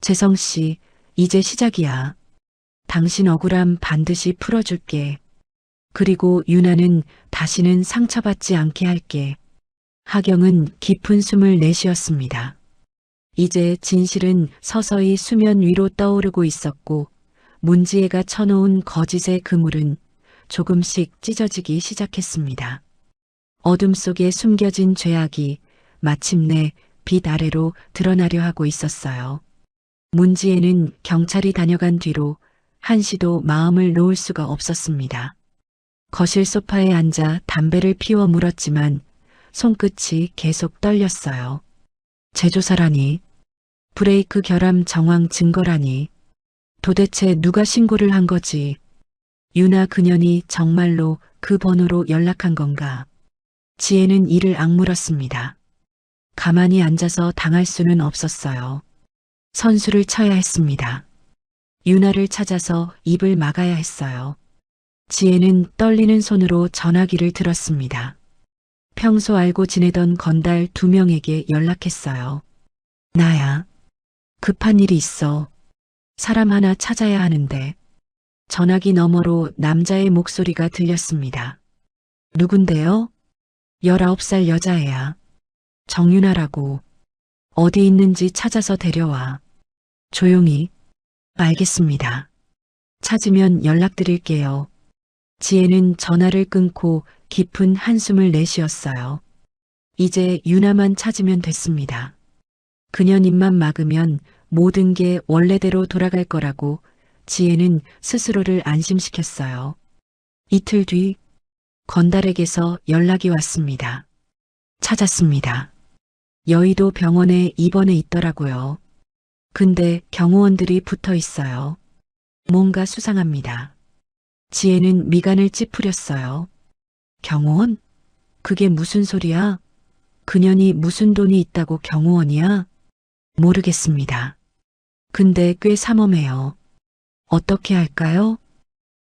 재성 씨, 이제 시작이야. 당신 억울함 반드시 풀어줄게. 그리고 유나는 다시는 상처받지 않게 할게. 하경은 깊은 숨을 내쉬었습니다. 이제 진실은 서서히 수면 위로 떠오르고 있었고 문지혜가 쳐놓은 거짓의 그물은 조금씩 찢어지기 시작했습니다. 어둠 속에 숨겨진 죄악이 마침내 빛 아래로 드러나려 하고 있었어요. 문지혜는 경찰이 다녀간 뒤로 한시도 마음을 놓을 수가 없었습니다. 거실 소파에 앉아 담배를 피워 물었지만 손끝이 계속 떨렸어요. 재조사라니, 브레이크 결함 정황 증거라니, 도대체 누가 신고를 한 거지? 유나 그년이 정말로 그 번호로 연락한 건가? 지혜는 이를 악물었습니다. 가만히 앉아서 당할 수는 없었어요. 선수를 쳐야 했습니다. 유나를 찾아서 입을 막아야 했어요. 지혜는 떨리는 손으로 전화기를 들었습니다. 평소 알고 지내던 건달 2명에게 연락했어요. 나야. 급한 일이 있어. 사람 하나 찾아야 하는데. 전화기 너머로 남자의 목소리가 들렸습니다. 누군데요? 19살 여자애야. 정윤아라고. 어디 있는지 찾아서 데려와. 조용히. 알겠습니다. 찾으면 연락드릴게요. 지혜는 전화를 끊고 깊은 한숨을 내쉬었어요. 이제 유나만 찾으면 됐습니다. 그년 입만 막으면 모든 게 원래대로 돌아갈 거라고 지혜는 스스로를 안심시켰어요. 이틀 뒤 건달에게서 연락이 왔습니다. 찾았습니다. 여의도 병원에 입원해 있더라고요. 근데 경호원들이 붙어 있어요. 뭔가 수상합니다. 지혜는 미간을 찌푸렸어요. 경호원? 그게 무슨 소리야? 그년이 무슨 돈이 있다고 경호원이야? 모르겠습니다. 근데 꽤 삼엄해요. 어떻게 할까요?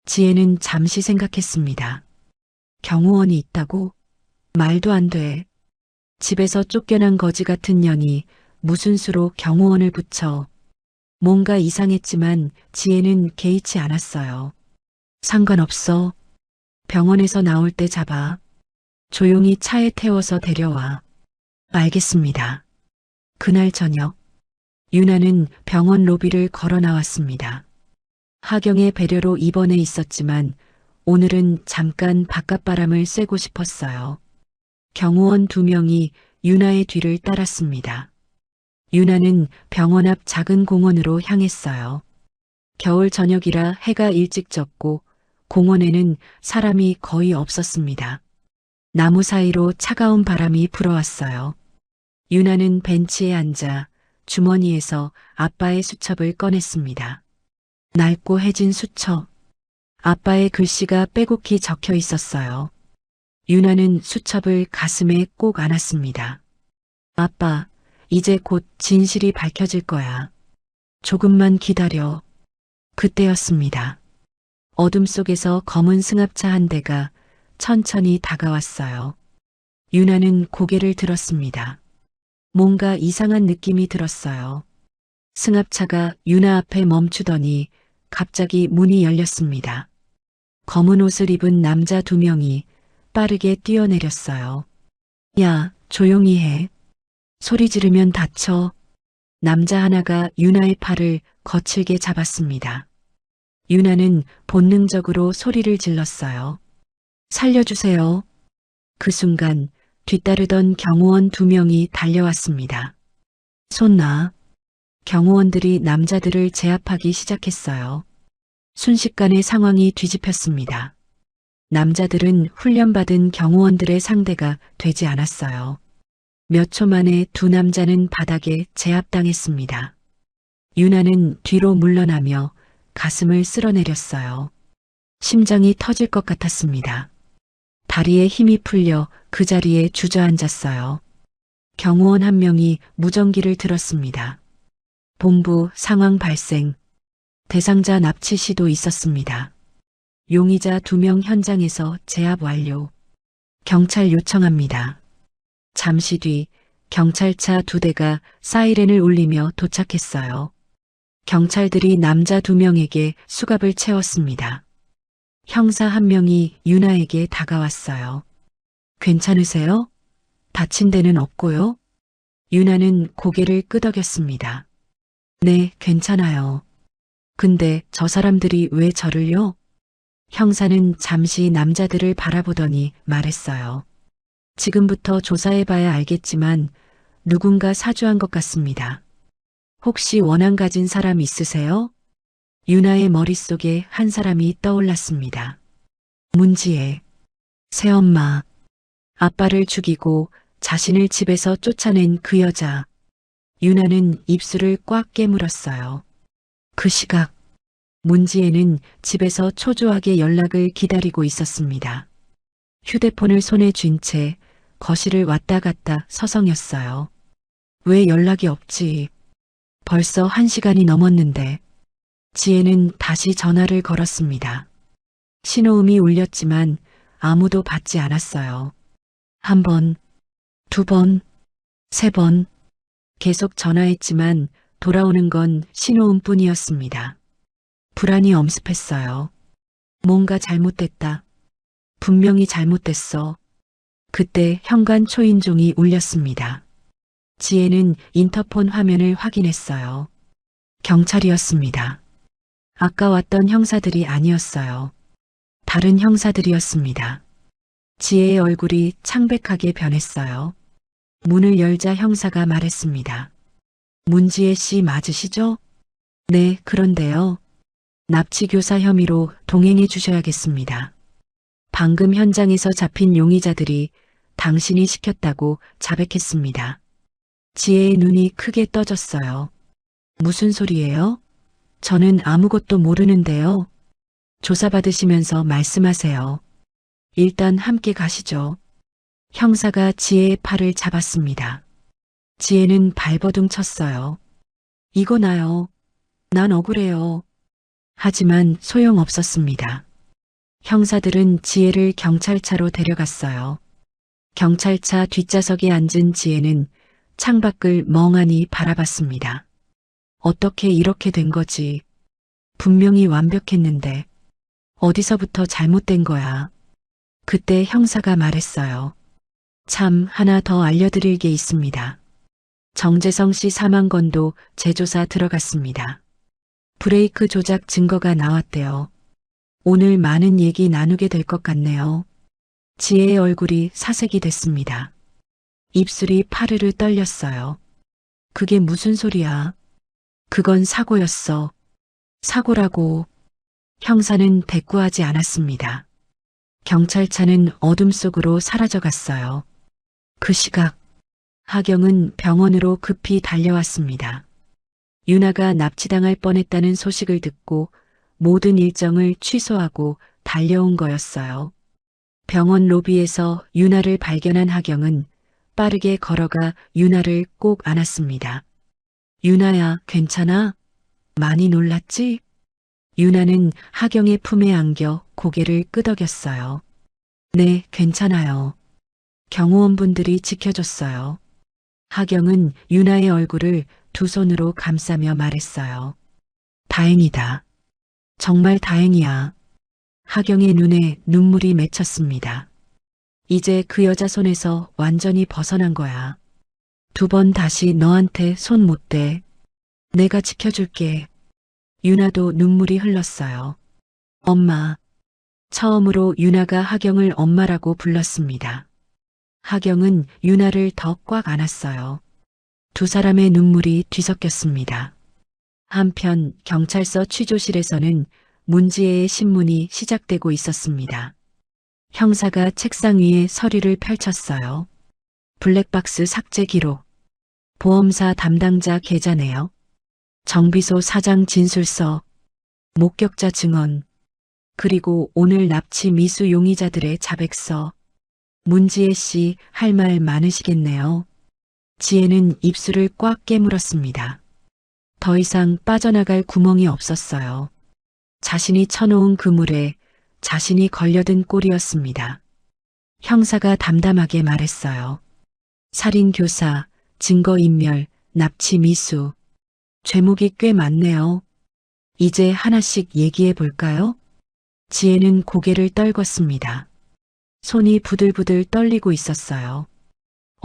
지혜는 잠시 생각했습니다. 경호원이 있다고? 말도 안 돼. 집에서 쫓겨난 거지 같은 년이 무슨 수로 경호원을 붙여. 뭔가 이상했지만 지혜는 개의치 않았어요. 상관없어. 병원에서 나올 때 잡아. 조용히 차에 태워서 데려와. 알겠습니다. 그날 저녁, 유나는 병원 로비를 걸어 나왔습니다. 하경의 배려로 입원해 있었지만 오늘은 잠깐 바깥바람을 쐬고 싶었어요. 경호원 2명이 유나의 뒤를 따랐습니다. 유나는 병원 앞 작은 공원으로 향했어요. 겨울 저녁이라 해가 일찍 졌고 공원에는 사람이 거의 없었습니다. 나무 사이로 차가운 바람이 불어왔어요. 유나는 벤치에 앉아 주머니에서 아빠의 수첩을 꺼냈습니다. 낡고 해진 수첩. 아빠의 글씨가 빼곡히 적혀 있었어요. 유나는 수첩을 가슴에 꼭 안았습니다. 아빠, 이제 곧 진실이 밝혀질 거야. 조금만 기다려. 그때였습니다. 어둠 속에서 검은 승합차 한 대가 천천히 다가왔어요. 유나는 고개를 들었습니다. 뭔가 이상한 느낌이 들었어요. 승합차가 유나 앞에 멈추더니 갑자기 문이 열렸습니다. 검은 옷을 입은 남자 2명이 빠르게 뛰어내렸어요. 야, 조용히 해. 소리 지르면 다쳐. 남자 하나가 유나의 팔을 거칠게 잡았습니다. 유나는 본능적으로 소리를 질렀어요. 살려주세요. 그 순간 뒤따르던 경호원 2명이 달려왔습니다. 손 놔. 경호원들이 남자들을 제압하기 시작했어요. 순식간에 상황이 뒤집혔습니다. 남자들은 훈련받은 경호원들의 상대가 되지 않았어요. 몇 초 만에 2 남자는 바닥에 제압당했습니다. 유나는 뒤로 물러나며 가슴을 쓸어내렸어요. 심장이 터질 것 같았습니다. 다리에 힘이 풀려 그 자리에 주저앉았어요. 경호원 1명이 무전기를 들었습니다. 본부 상황 발생. 대상자 납치 시도 있었습니다. 용의자 2명 현장에서 제압 완료. 경찰 요청합니다. 잠시 뒤 경찰차 2대가 사이렌을 울리며 도착했어요. 경찰들이 남자 2명에게 수갑을 채웠습니다. 형사 1명이 유나에게 다가왔어요. 괜찮으세요? 다친 데는 없고요? 유나는 고개를 끄덕였습니다. 네, 괜찮아요. 근데 저 사람들이 왜 저를요? 형사는 잠시 남자들을 바라보더니 말했어요. 지금부터 조사해봐야 알겠지만 누군가 사주한 것 같습니다. 혹시 원한 가진 사람 있으세요? 유나의 머릿속에 한 사람이 떠올랐습니다. 문지혜. 새엄마. 아빠를 죽이고 자신을 집에서 쫓아낸 그 여자. 유나는 입술을 꽉 깨물었어요. 그 시각 문지혜는 집에서 초조하게 연락을 기다리고 있었습니다. 휴대폰을 손에 쥔 채 거실을 왔다 갔다 서성였어요. 왜 연락이 없지? 벌써 1시간이 넘었는데. 지혜는 다시 전화를 걸었습니다. 신호음이 울렸지만 아무도 받지 않았어요. 1번, 2번, 3번. 계속 전화했지만 돌아오는 건 신호음뿐이었습니다. 불안이 엄습했어요. 뭔가 잘못됐다. 분명히 잘못됐어. 그때 현관 초인종이 울렸습니다. 지혜는 인터폰 화면을 확인했어요. 경찰이었습니다. 아까 왔던 형사들이 아니었어요. 다른 형사들이었습니다. 지혜의 얼굴이 창백하게 변했어요. 문을 열자 형사가 말했습니다. 문지혜 씨 맞으시죠? 네, 그런데요. 납치교사 혐의로 동행해 주셔야겠습니다. 방금 현장에서 잡힌 용의자들이 당신이 시켰다고 자백했습니다. 지혜의 눈이 크게 떠졌어요. 무슨 소리예요? 저는 아무것도 모르는데요. 조사받으시면서 말씀하세요. 일단 함께 가시죠. 형사가 지혜의 팔을 잡았습니다. 지혜는 발버둥 쳤어요. 이거 나요. 난 억울해요. 하지만 소용없었습니다. 형사들은 지혜를 경찰차로 데려갔어요. 경찰차 뒷좌석에 앉은 지혜는 창밖을 멍하니 바라봤습니다. 어떻게 이렇게 된 거지? 분명히 완벽했는데 어디서부터 잘못된 거야? 그때 형사가 말했어요. 참, 하나 더 알려드릴 게 있습니다. 정재성 씨 사망 건도 재조사 들어갔습니다. 브레이크 조작 증거가 나왔대요. 오늘 많은 얘기 나누게 될 것 같네요. 지혜의 얼굴이 사색이 됐습니다. 입술이 파르르 떨렸어요. 그게 무슨 소리야? 그건 사고였어. 사고라고. 형사는 대꾸하지 않았습니다. 경찰차는 어둠 속으로 사라져갔어요. 그 시각 하경은 병원으로 급히 달려왔습니다. 유나가 납치당할 뻔했다는 소식을 듣고 모든 일정을 취소하고 달려온 거였어요. 병원 로비에서 유나를 발견한 하경은 빠르게 걸어가 유나를 꼭 안았습니다. 유나야, 괜찮아? 많이 놀랐지? 유나는 하경의 품에 안겨 고개를 끄덕였어요. 네, 괜찮아요. 경호원분들이 지켜줬어요. 하경은 유나의 얼굴을 두 손으로 감싸며 말했어요. 다행이다. 정말 다행이야. 하경의 눈에 눈물이 맺혔습니다. 이제 그 여자 손에서 완전히 벗어난 거야. 2번 다시 너한테 손 못 대. 내가 지켜줄게. 유나도 눈물이 흘렀어요. 엄마. 처음으로 유나가 하경을 엄마라고 불렀습니다. 하경은 유나를 더 꽉 안았어요. 두 사람의 눈물이 뒤섞였습니다. 한편 경찰서 취조실에서는 문지혜의 신문이 시작되고 있었습니다. 형사가 책상 위에 서류를 펼쳤어요. 블랙박스 삭제 기록, 보험사 담당자 계좌 내역, 정비소 사장 진술서, 목격자 증언, 그리고 오늘 납치 미수 용의자들의 자백서. 문지혜 씨 할 말 많으시겠네요. 지혜는 입술을 꽉 깨물었습니다. 더 이상 빠져나갈 구멍이 없었어요. 자신이 쳐놓은 그물에 자신이 걸려든 꼴이었습니다. 형사가 담담하게 말했어요. 살인교사, 증거인멸, 납치 미수. 죄목이 꽤 많네요. 이제 하나씩 얘기해 볼까요? 지혜는 고개를 떨궜습니다. 손이 부들부들 떨리고 있었어요.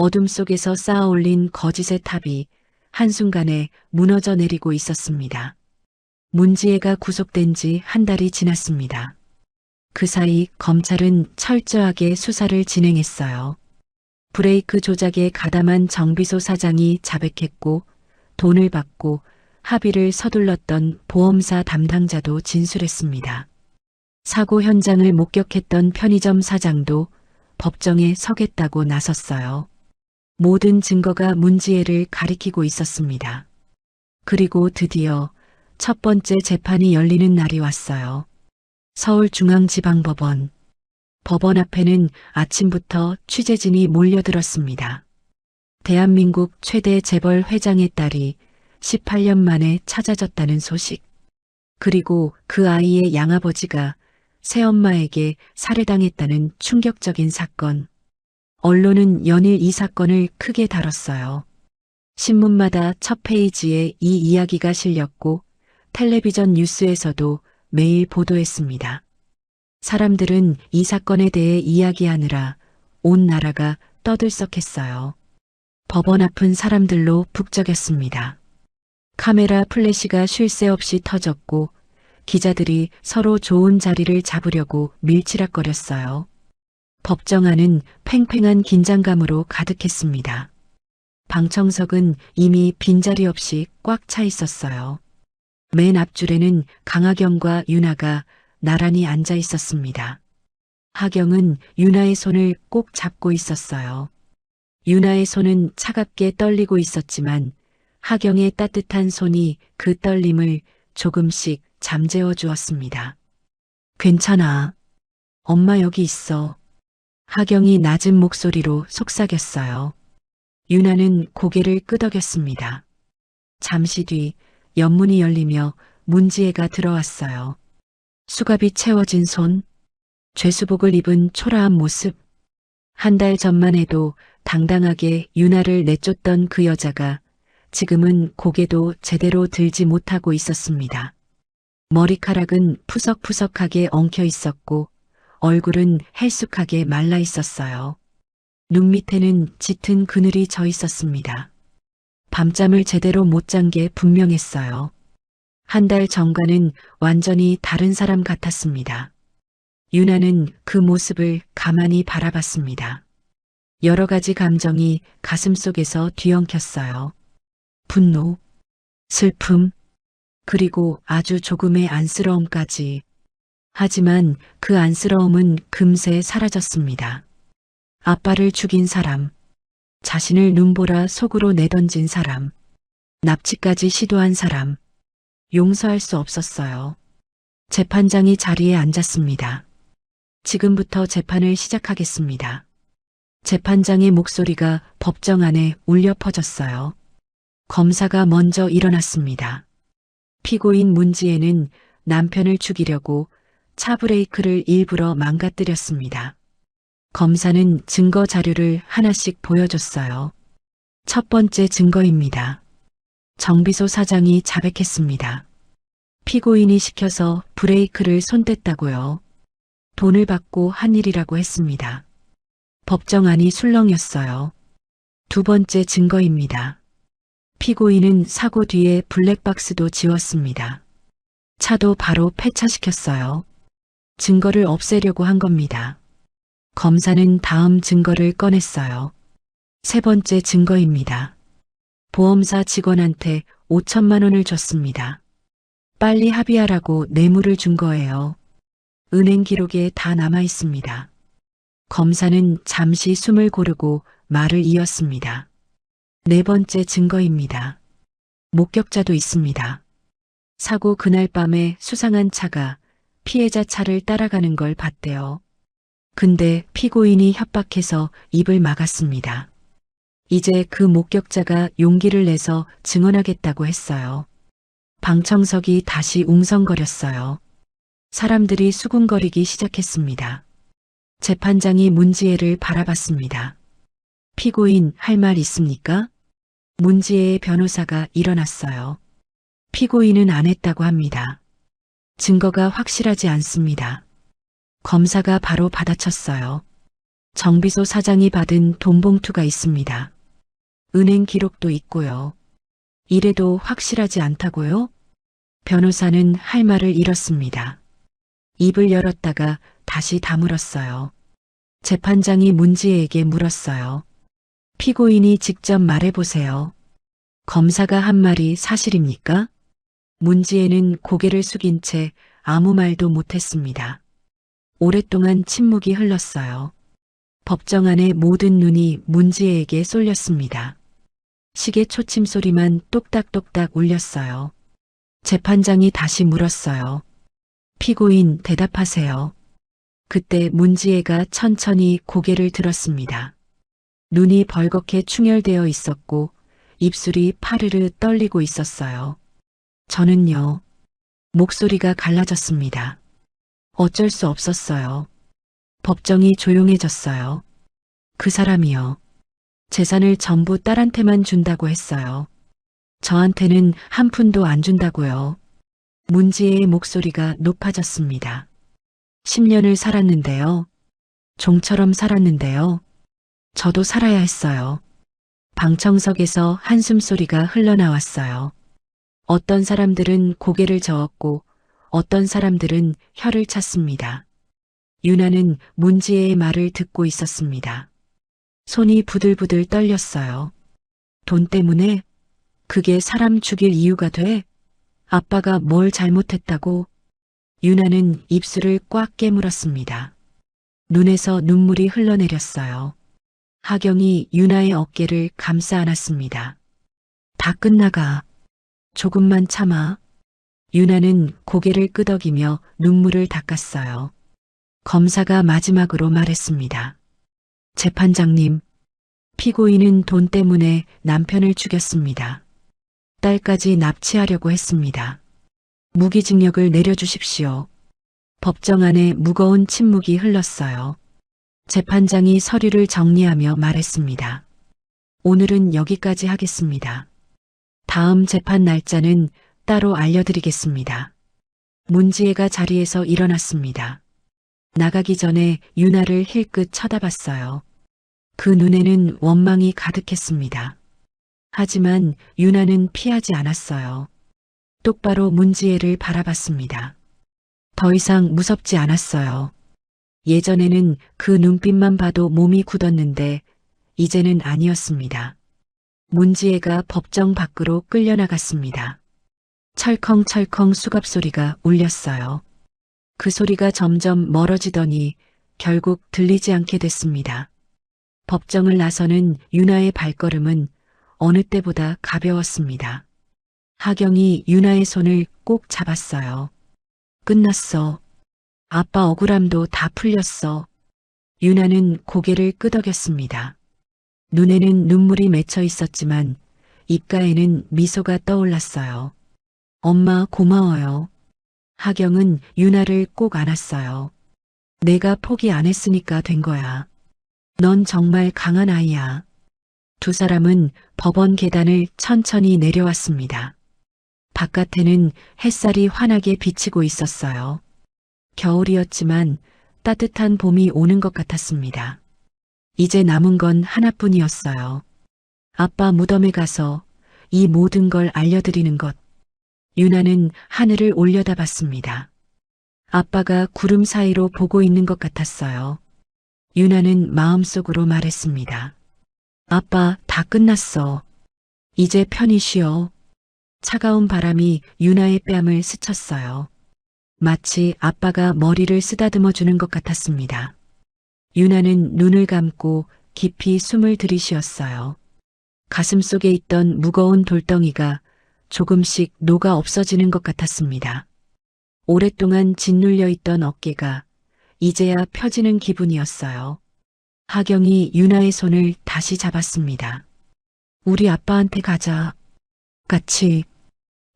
어둠 속에서 쌓아 올린 거짓의 탑이 한순간에 무너져 내리고 있었습니다. 문지혜가 구속된 지 한 달이 지났습니다. 그 사이 검찰은 철저하게 수사를 진행했어요. 브레이크 조작에 가담한 정비소 사장이 자백했고 돈을 받고 합의를 서둘렀던 보험사 담당자도 진술했습니다. 사고 현장을 목격했던 편의점 사장도 법정에 서겠다고 나섰어요. 모든 증거가 문지혜를 가리키고 있었습니다. 그리고 드디어 첫 번째 재판이 열리는 날이 왔어요. 서울중앙지방법원. 법원 앞에는 아침부터 취재진이 몰려들었습니다. 대한민국 최대 재벌 회장의 딸이 18년 만에 찾아졌다는 소식. 그리고 그 아이의 양아버지가 새엄마에게 살해당했다는 충격적인 사건. 언론은 연일 이 사건을 크게 다뤘어요. 신문마다 첫 페이지에 이 이야기가 실렸고 텔레비전 뉴스에서도 매일 보도했습니다. 사람들은 이 사건에 대해 이야기하느라 온 나라가 떠들썩했어요. 법원 앞은 사람들로 북적였습니다. 카메라 플래시가 쉴 새 없이 터졌고 기자들이 서로 좋은 자리를 잡으려고 밀치락거렸어요. 법정 안은 팽팽한 긴장감으로 가득했습니다. 방청석은 이미 빈자리 없이 꽉 차 있었어요. 맨 앞줄에는 강하경과 윤아가 나란히 앉아 있었습니다. 하경은 윤아의 손을 꼭 잡고 있었어요. 윤아의 손은 차갑게 떨리고 있었지만 하경의 따뜻한 손이 그 떨림을 조금씩 잠재워 주었습니다. 괜찮아. 엄마 여기 있어. 하경이 낮은 목소리로 속삭였어요. 윤아는 고개를 끄덕였습니다. 잠시 뒤 연문이 열리며 문지혜가 들어왔어요. 수갑이 채워진 손, 죄수복을 입은 초라한 모습. 한 달 전만 해도 당당하게 윤아를 내쫓던 그 여자가 지금은 고개도 제대로 들지 못하고 있었습니다. 머리카락은 푸석푸석하게 엉켜 있었고 얼굴은 헬쑥하게 말라 있었어요. 눈 밑에는 짙은 그늘이 져 있었습니다. 밤잠을 제대로 못 잔 게 분명했어요. 한 달 전과는 완전히 다른 사람 같았습니다. 윤아는 그 모습을 가만히 바라봤습니다. 여러 가지 감정이 가슴속에서 뒤엉켰어요. 분노, 슬픔, 그리고 아주 조금의 안쓰러움까지. 하지만 그 안쓰러움은 금세 사라졌습니다. 아빠를 죽인 사람, 자신을 눈보라 속으로 내던진 사람, 납치까지 시도한 사람, 용서할 수 없었어요. 재판장이 자리에 앉았습니다. 지금부터 재판을 시작하겠습니다. 재판장의 목소리가 법정 안에 울려 퍼졌어요. 검사가 먼저 일어났습니다. 피고인 문지혜는 남편을 죽이려고 차 브레이크를 일부러 망가뜨렸습니다. 검사는 증거 자료를 하나씩 보여줬어요. 첫 번째 증거입니다. 정비소 사장이 자백했습니다. 피고인이 시켜서 브레이크를 손댔다고요. 돈을 받고 한 일이라고 했습니다. 법정 안이 술렁였어요. 두 번째 증거입니다. 피고인은 사고 뒤에 블랙박스도 지웠습니다. 차도 바로 폐차시켰어요. 증거를 없애려고 한 겁니다. 검사는 다음 증거를 꺼냈어요. 세 번째 증거입니다. 보험사 직원한테 5천만 원을 줬습니다. 빨리 합의하라고 뇌물을 준 거예요. 은행 기록에 다 남아 있습니다. 검사는 잠시 숨을 고르고 말을 이었습니다. 네 번째 증거입니다. 목격자도 있습니다. 사고 그날 밤에 수상한 차가 피해자 차를 따라가는 걸 봤대요. 근데 피고인이 협박해서 입을 막았습니다. 이제 그 목격자가 용기를 내서 증언하겠다고 했어요. 방청석이 다시 웅성거렸어요. 사람들이 수군거리기 시작했습니다. 재판장이 문지혜를 바라봤습니다. 피고인 할 말 있습니까? 문지혜의 변호사가 일어났어요. 피고인은 안 했다고 합니다. 증거가 확실하지 않습니다. 검사가 바로 받아쳤어요. 정비소 사장이 받은 돈 봉투가 있습니다. 은행 기록도 있고요. 이래도 확실하지 않다고요? 변호사는 할 말을 잃었습니다. 입을 열었다가 다시 다물었어요. 재판장이 문지혜에게 물었어요. 피고인이 직접 말해보세요. 검사가 한 말이 사실입니까? 문지혜는 고개를 숙인 채 아무 말도 못했습니다. 오랫동안 침묵이 흘렀어요. 법정 안의 모든 눈이 문지혜에게 쏠렸습니다. 시계 초침 소리만 똑딱똑딱 울렸어요. 재판장이 다시 물었어요. 피고인 대답하세요. 그때 문지혜가 천천히 고개를 들었습니다. 눈이 벌겋게 충혈되어 있었고 입술이 파르르 떨리고 있었어요. 저는요. 목소리가 갈라졌습니다. 어쩔 수 없었어요. 법정이 조용해졌어요. 그 사람이요. 재산을 전부 딸한테만 준다고 했어요. 저한테는 한 푼도 안 준다고요. 문지혜의 목소리가 높아졌습니다. 10년을 살았는데요. 종처럼 살았는데요. 저도 살아야 했어요. 방청석에서 한숨소리가 흘러나왔어요. 어떤 사람들은 고개를 저었고 어떤 사람들은 혀를 찼습니다. 유나는 문지혜의 말을 듣고 있었습니다. 손이 부들부들 떨렸어요. 돈 때문에? 그게 사람 죽일 이유가 돼? 아빠가 뭘 잘못했다고? 유나는 입술을 꽉 깨물었습니다. 눈에서 눈물이 흘러내렸어요. 하경이 유나의 어깨를 감싸 안았습니다. 다 끝나가. 조금만 참아. 유나는 고개를 끄덕이며 눈물을 닦았어요. 검사가 마지막으로 말했습니다. 재판장님, 피고인은 돈 때문에 남편을 죽였습니다. 딸까지 납치하려고 했습니다. 무기징역을 내려주십시오. 법정 안에 무거운 침묵이 흘렀어요. 재판장이 서류를 정리하며 말했습니다. 오늘은 여기까지 하겠습니다. 다음 재판 날짜는 따로 알려드리겠습니다. 문지혜가 자리에서 일어났습니다. 나가기 전에 유나를 힐끗 쳐다봤어요. 그 눈에는 원망이 가득했습니다. 하지만 유나는 피하지 않았어요. 똑바로 문지혜를 바라봤습니다. 더 이상 무섭지 않았어요. 예전에는 그 눈빛만 봐도 몸이 굳었는데 이제는 아니었습니다. 문지혜가 법정 밖으로 끌려나갔습니다. 철컹철컹 수갑 소리가 울렸어요. 그 소리가 점점 멀어지더니 결국 들리지 않게 됐습니다. 법정을 나서는 유나의 발걸음은 어느 때보다 가벼웠습니다. 하경이 유나의 손을 꼭 잡았어요. 끝났어. 아빠 억울함도 다 풀렸어. 유나는 고개를 끄덕였습니다. 눈에는 눈물이 맺혀 있었지만 입가에는 미소가 떠올랐어요. 엄마 고마워요. 하경은 유나를 꼭 안았어요. 내가 포기 안 했으니까 된 거야. 넌 정말 강한 아이야. 두 사람은 법원 계단을 천천히 내려왔습니다. 바깥에는 햇살이 환하게 비치고 있었어요. 겨울이었지만 따뜻한 봄이 오는 것 같았습니다. 이제 남은 건 하나뿐이었어요. 아빠 무덤에 가서 이 모든 걸 알려드리는 것. 유나는 하늘을 올려다봤습니다. 아빠가 구름 사이로 보고 있는 것 같았어요. 유나는 마음속으로 말했습니다. 아빠, 다 끝났어. 이제 편히 쉬어. 차가운 바람이 유나의 뺨을 스쳤어요. 마치 아빠가 머리를 쓰다듬어 주는 것 같았습니다. 유나는 눈을 감고 깊이 숨을 들이쉬었어요. 가슴 속에 있던 무거운 돌덩이가 조금씩 녹아 없어지는 것 같았습니다. 오랫동안 짓눌려 있던 어깨가 이제야 펴지는 기분이었어요. 하경이 유나의 손을 다시 잡았습니다. 우리 아빠한테 가자. 같이.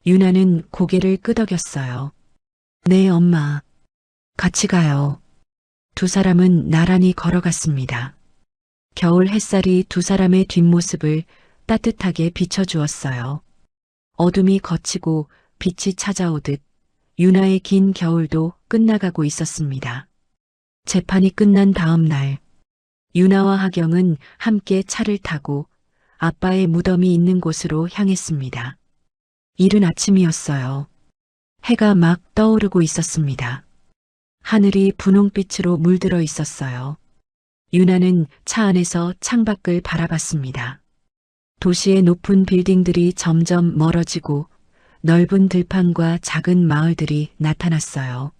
유나는 고개를 끄덕였어요. 네, 엄마. 같이 가요. 두 사람은 나란히 걸어갔습니다. 겨울 햇살이 두 사람의 뒷모습을 따뜻하게 비춰주었어요. 어둠이 걷히고 빛이 찾아오듯 유나의 긴 겨울도 끝나가고 있었습니다. 재판이 끝난 다음 날, 유나와 하경은 함께 차를 타고 아빠의 무덤이 있는 곳으로 향했습니다. 이른 아침이었어요. 해가 막 떠오르고 있었습니다. 하늘이 분홍빛으로 물들어 있었어요. 유나는 차 안에서 창밖을 바라봤습니다. 도시의 높은 빌딩들이 점점 멀어지고 넓은 들판과 작은 마을들이 나타났어요.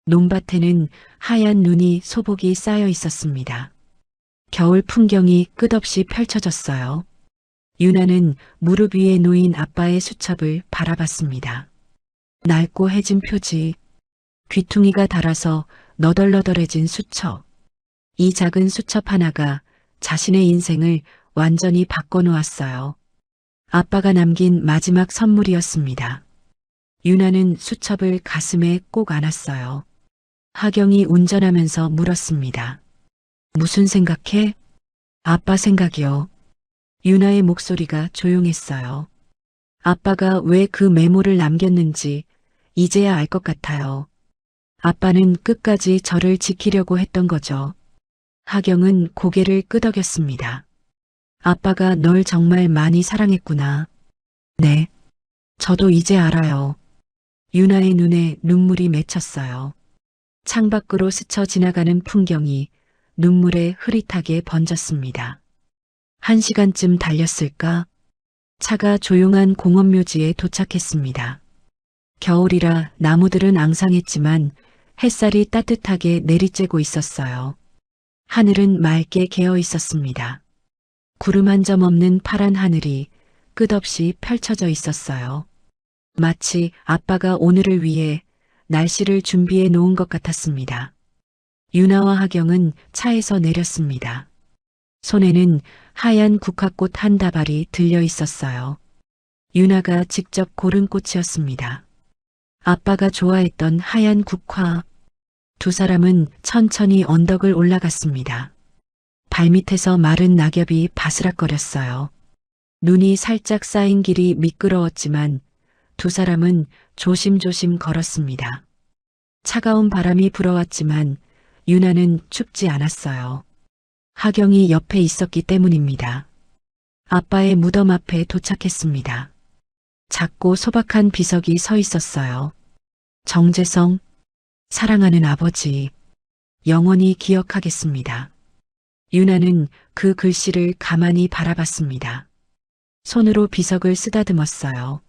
논밭에는 하얀 눈이 소복이 쌓여 있었습니다. 겨울 풍경이 끝없이 펼쳐졌어요. 유나는 무릎 위에 놓인 아빠의 수첩을 바라봤습니다. 낡고 해진 표지, 귀퉁이가 닳아서 너덜너덜해진 수첩. 이 작은 수첩 하나가 자신의 인생을 완전히 바꿔놓았어요. 아빠가 남긴 마지막 선물이었습니다. 유나는 수첩을 가슴에 꼭 안았어요. 하경이 운전하면서 물었습니다. 무슨 생각해? 아빠 생각이요. 유나의 목소리가 조용했어요. 아빠가 왜 그 메모를 남겼는지 이제야 알 것 같아요. 아빠는 끝까지 저를 지키려고 했던 거죠. 하경은 고개를 끄덕였습니다. 아빠가 널 정말 많이 사랑했구나. 네. 저도 이제 알아요. 유나의 눈에 눈물이 맺혔어요. 창밖으로 스쳐 지나가는 풍경이 눈물에 흐릿하게 번졌습니다. 1시간쯤 달렸을까? 차가 조용한 공원묘지에 도착했습니다. 겨울이라 나무들은 앙상했지만 햇살이 따뜻하게 내리쬐고 있었어요. 하늘은 맑게 개어 있었습니다. 구름 한 점 없는 파란 하늘이 끝없이 펼쳐져 있었어요. 마치 아빠가 오늘을 위해 날씨를 준비해 놓은 것 같았습니다. 유나와 하경은 차에서 내렸습니다. 손에는 하얀 국화꽃 한 다발이 들려 있었어요. 유나가 직접 고른 꽃이었습니다. 아빠가 좋아했던 하얀 국화. 두 사람은 천천히 언덕을 올라갔습니다. 발밑에서 마른 낙엽이 바스락거렸어요. 눈이 살짝 쌓인 길이 미끄러웠지만 두 사람은 조심조심 걸었습니다. 차가운 바람이 불어왔지만 유나는 춥지 않았어요. 하경이 옆에 있었기 때문입니다. 아빠의 무덤 앞에 도착했습니다. 작고 소박한 비석이 서 있었어요. 정재성, 사랑하는 아버지, 영원히 기억하겠습니다. 유나는 그 글씨를 가만히 바라봤습니다. 손으로 비석을 쓰다듬었어요.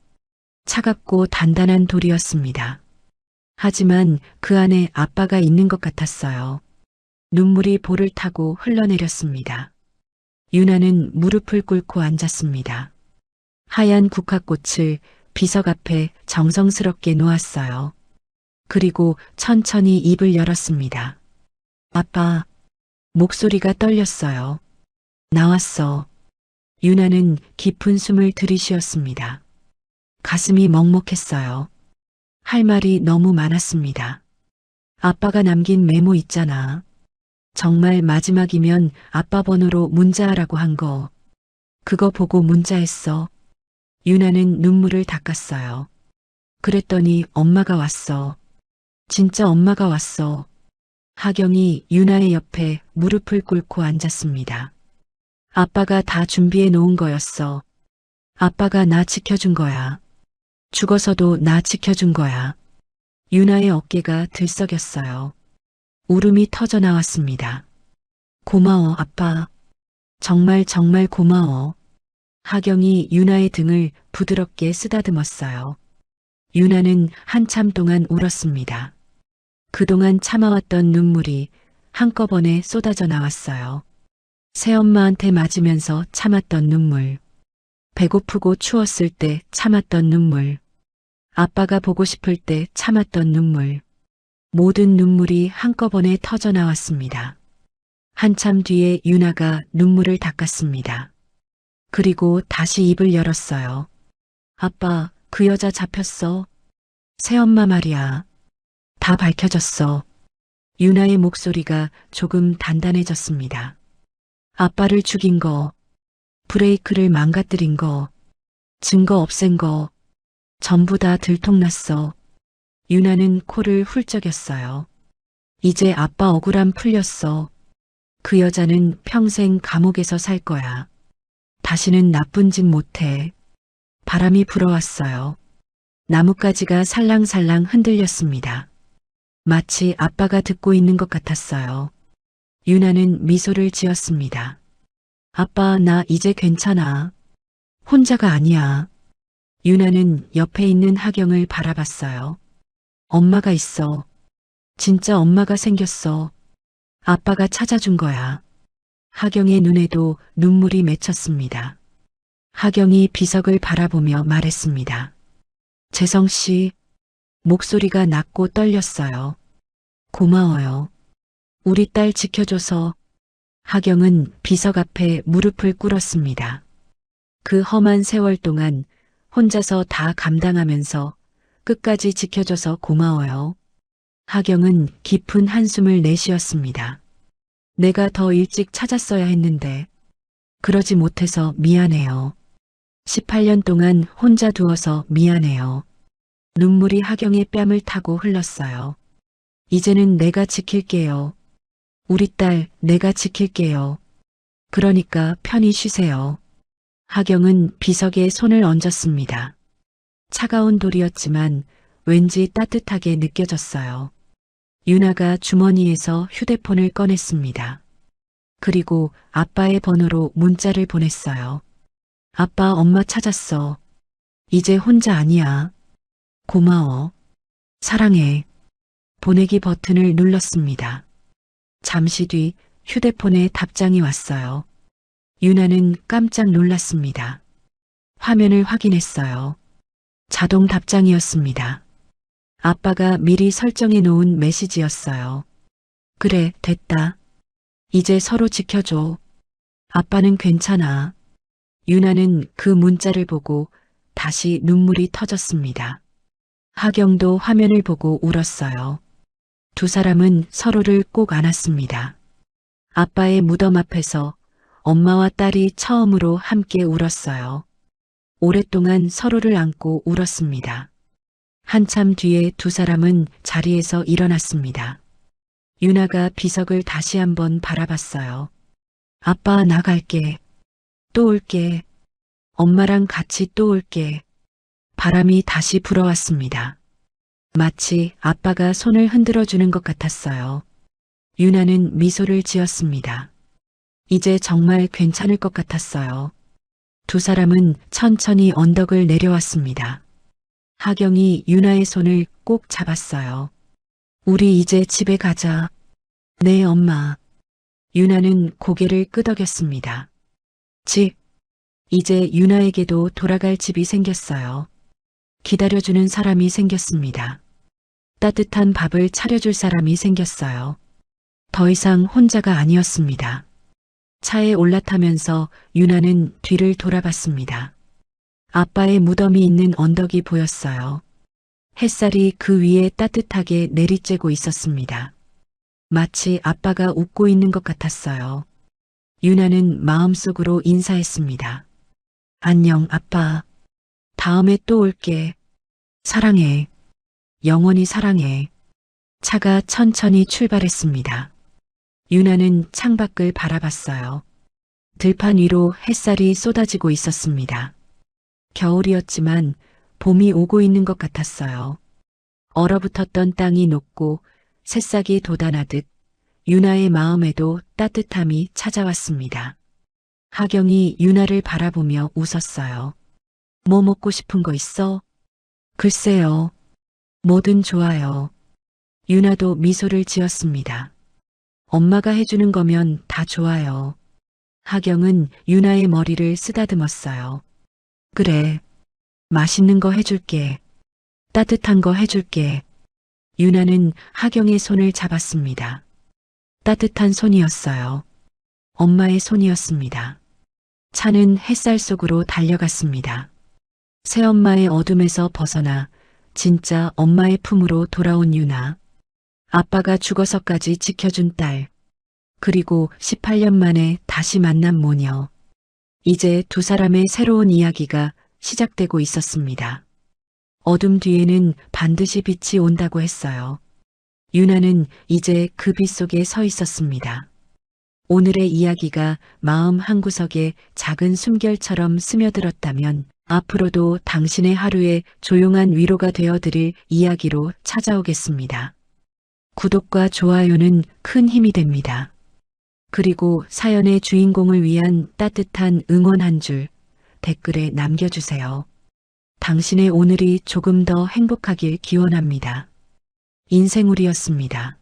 차갑고 단단한 돌이었습니다. 하지만 그 안에 아빠가 있는 것 같았어요. 눈물이 볼을 타고 흘러내렸습니다. 유나는 무릎을 꿇고 앉았습니다. 하얀 국화꽃을 비석 앞에 정성스럽게 놓았어요. 그리고 천천히 입을 열었습니다. 아빠, 목소리가 떨렸어요. 나왔어. 유나는 깊은 숨을 들이쉬었습니다. 가슴이 먹먹했어요. 할 말이 너무 많았습니다. 아빠가 남긴 메모 있잖아. 정말 마지막이면 아빠 번호로 문자하라고 한 거. 그거 보고 문자했어. 유나는 눈물을 닦았어요. 그랬더니 엄마가 왔어. 진짜 엄마가 왔어. 하경이 유나의 옆에 무릎을 꿇고 앉았습니다. 아빠가 다 준비해 놓은 거였어. 아빠가 나 지켜준 거야. 죽어서도 나 지켜준 거야. 유나의 어깨가 들썩였어요. 울음이 터져 나왔습니다. 고마워, 아빠. 정말 정말 고마워. 하경이 유나의 등을 부드럽게 쓰다듬었어요. 유나는 한참 동안 울었습니다. 그동안 참아왔던 눈물이 한꺼번에 쏟아져 나왔어요. 새엄마한테 맞으면서 참았던 눈물. 배고프고 추웠을 때 참았던 눈물. 아빠가 보고 싶을 때 참았던 눈물. 모든 눈물이 한꺼번에 터져 나왔습니다. 한참 뒤에 유나가 눈물을 닦았습니다. 그리고 다시 입을 열었어요. 아빠, 그 여자 잡혔어. 새엄마 말이야. 다 밝혀졌어. 유나의 목소리가 조금 단단해졌습니다. 아빠를 죽인 거, 브레이크를 망가뜨린 거, 증거 없앤 거, 전부 다 들통났어. 유나는 코를 훌쩍였어요. 이제 아빠 억울함 풀렸어. 그 여자는 평생 감옥에서 살 거야. 다시는 나쁜 짓 못해. 바람이 불어왔어요. 나뭇가지가 살랑살랑 흔들렸습니다. 마치 아빠가 듣고 있는 것 같았어요. 유나는 미소를 지었습니다. 아빠, 나 이제 괜찮아. 혼자가 아니야. 유나는 옆에 있는 하경을 바라봤어요. 엄마가 있어. 진짜 엄마가 생겼어. 아빠가 찾아준 거야. 하경의 눈에도 눈물이 맺혔습니다. 하경이 비석을 바라보며 말했습니다. 재성 씨, 목소리가 낮고 떨렸어요. 고마워요. 우리 딸 지켜줘서. 하경은 비석 앞에 무릎을 꿇었습니다. 그 험한 세월 동안 혼자서 다 감당하면서 끝까지 지켜줘서 고마워요. 하경은 깊은 한숨을 내쉬었습니다. 내가 더 일찍 찾았어야 했는데 그러지 못해서 미안해요. 18년 동안 혼자 두어서 미안해요. 눈물이 하경의 뺨을 타고 흘렀어요. 이제는 내가 지킬게요. 우리 딸 내가 지킬게요. 그러니까 편히 쉬세요. 하경은 비석에 손을 얹었습니다. 차가운 돌이었지만 왠지 따뜻하게 느껴졌어요. 유나가 주머니에서 휴대폰을 꺼냈습니다. 그리고 아빠의 번호로 문자를 보냈어요. 아빠, 엄마 찾았어. 이제 혼자 아니야. 고마워. 사랑해. 보내기 버튼을 눌렀습니다. 잠시 뒤 휴대폰에 답장이 왔어요. 유나는 깜짝 놀랐습니다. 화면을 확인했어요. 자동 답장이었습니다. 아빠가 미리 설정해 놓은 메시지였어요. 그래, 됐다. 이제 서로 지켜줘. 아빠는 괜찮아. 유나는 그 문자를 보고 다시 눈물이 터졌습니다. 하경도 화면을 보고 울었어요. 두 사람은 서로를 꼭 안았습니다. 아빠의 무덤 앞에서 엄마와 딸이 처음으로 함께 울었어요. 오랫동안 서로를 안고 울었습니다. 한참 뒤에 두 사람은 자리에서 일어났습니다. 유나가 비석을 다시 한번 바라봤어요. 아빠, 나갈게. 또 올게. 엄마랑 같이 또 올게. 바람이 다시 불어왔습니다. 마치 아빠가 손을 흔들어주는 것 같았어요. 유나는 미소를 지었습니다. 이제 정말 괜찮을 것 같았어요. 두 사람은 천천히 언덕을 내려왔습니다. 하경이 유나의 손을 꼭 잡았어요. 우리 이제 집에 가자. 네, 엄마. 유나는 고개를 끄덕였습니다. 집. 이제 유나에게도 돌아갈 집이 생겼어요. 기다려주는 사람이 생겼습니다. 따뜻한 밥을 차려줄 사람이 생겼어요. 더 이상 혼자가 아니었습니다. 차에 올라타면서 유나는 뒤를 돌아봤습니다. 아빠의 무덤이 있는 언덕이 보였어요. 햇살이 그 위에 따뜻하게 내리쬐고 있었습니다. 마치 아빠가 웃고 있는 것 같았어요. 유나는 마음속으로 인사했습니다. 안녕, 아빠. 다음에 또 올게. 사랑해. 영원히 사랑해. 차가 천천히 출발했습니다. 유나는 창밖을 바라봤어요. 들판 위로 햇살이 쏟아지고 있었습니다. 겨울이었지만 봄이 오고 있는 것 같았어요. 얼어붙었던 땅이 녹고 새싹이 돋아나듯 유나의 마음에도 따뜻함이 찾아왔습니다. 하경이 유나를 바라보며 웃었어요. 뭐 먹고 싶은 거 있어? 글쎄요. 뭐든 좋아요. 유나도 미소를 지었습니다. 엄마가 해주는 거면 다 좋아요. 하경은 유나의 머리를 쓰다듬었어요. 그래. 맛있는 거 해줄게. 따뜻한 거 해줄게. 유나는 하경의 손을 잡았습니다. 따뜻한 손이었어요. 엄마의 손이었습니다. 차는 햇살 속으로 달려갔습니다. 새엄마의 어둠에서 벗어나 진짜 엄마의 품으로 돌아온 유나. 아빠가 죽어서까지 지켜준 딸. 그리고 18년 만에 다시 만난 모녀. 이제 두 사람의 새로운 이야기가 시작되고 있었습니다. 어둠 뒤에는 반드시 빛이 온다고 했어요. 유나는 이제 그 빛 속에 서 있었습니다. 오늘의 이야기가 마음 한구석에 작은 숨결처럼 스며들었다면 앞으로도 당신의 하루에 조용한 위로가 되어드릴 이야기로 찾아오겠습니다. 구독과 좋아요는 큰 힘이 됩니다. 그리고 사연의 주인공을 위한 따뜻한 응원 한 줄 댓글에 남겨주세요. 당신의 오늘이 조금 더 행복하길 기원합니다. 인생우리였습니다.